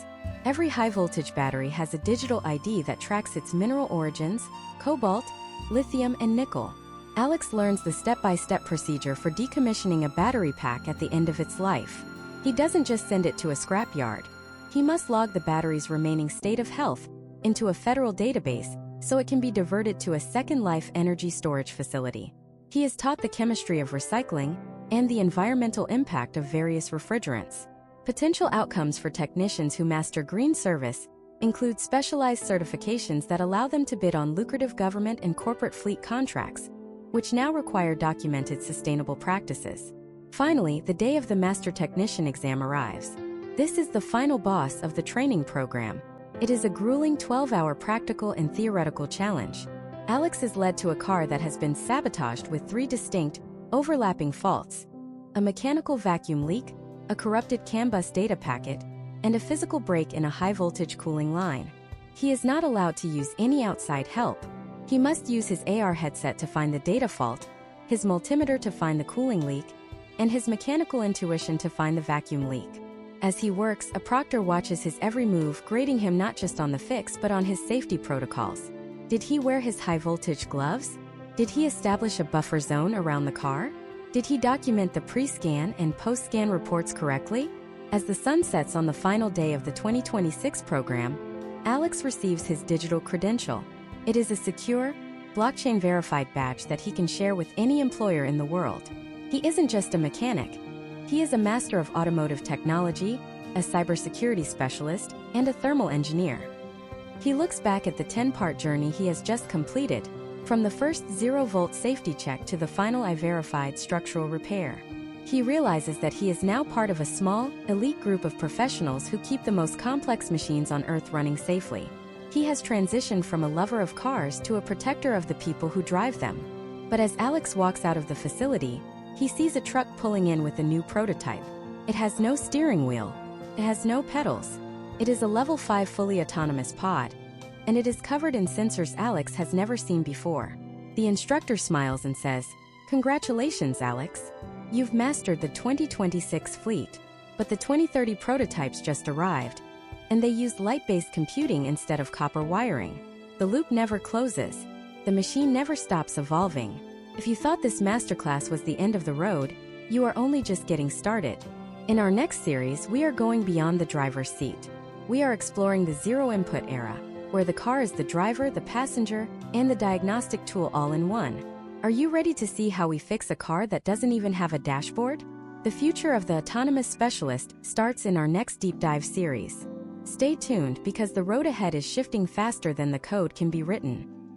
Every high-voltage battery has a digital ID that tracks its mineral origins, cobalt, lithium, and nickel. Alex learns the step-by-step procedure for decommissioning a battery pack at the end of its life. He doesn't just send it to a scrapyard. He must log the battery's remaining state of health into a federal database so it can be diverted to a second life energy storage facility. He is taught the chemistry of recycling, and the environmental impact of various refrigerants. Potential outcomes for technicians who master green service include specialized certifications that allow them to bid on lucrative government and corporate fleet contracts, which now require documented sustainable practices. Finally, the day of the Master Technician exam arrives. This is the final boss of the training program. It is a grueling 12-hour practical and theoretical challenge. Alex is led to a car that has been sabotaged with 3 distinct, overlapping faults: a mechanical vacuum leak, a corrupted CAN bus data packet, and a physical break in a high-voltage cooling line. He is not allowed to use any outside help. He must use his AR headset to find the data fault, his multimeter to find the cooling leak, and his mechanical intuition to find the vacuum leak. As he works, a proctor watches his every move, grading him not just on the fix but on his safety protocols. Did he wear his high-voltage gloves? Did he establish a buffer zone around the car? Did he document the pre-scan and post-scan reports correctly? As the sun sets on the final day of the 2026 program, Alex receives his digital credential. It is a secure, blockchain-verified badge that he can share with any employer in the world. He isn't just a mechanic. He is a master of automotive technology, a cybersecurity specialist, and a thermal engineer. He looks back at the 10-part journey he has just completed, from the first 0-volt safety check to the final I-verified structural repair. He realizes that he is now part of a small, elite group of professionals who keep the most complex machines on Earth running safely. He has transitioned from a lover of cars to a protector of the people who drive them. But as Alex walks out of the facility, he sees a truck pulling in with a new prototype. It has no steering wheel. It has no pedals. It is a level 5 fully autonomous pod, and it is covered in sensors Alex has never seen before. The instructor smiles and says, "Congratulations, Alex. You've mastered the 2026 fleet." But the 2030 prototypes just arrived, and they used light-based computing instead of copper wiring. The loop never closes. The machine never stops evolving. If you thought this masterclass was the end of the road, you are only just getting started. In our next series, we are going beyond the driver's seat. We are exploring the zero-input era, where the car is the driver, the passenger, and the diagnostic tool all in one. Are you ready to see how we fix a car that doesn't even have a dashboard? The future of the autonomous specialist starts in our next deep dive series. Stay tuned because the road ahead is shifting faster than the code can be written.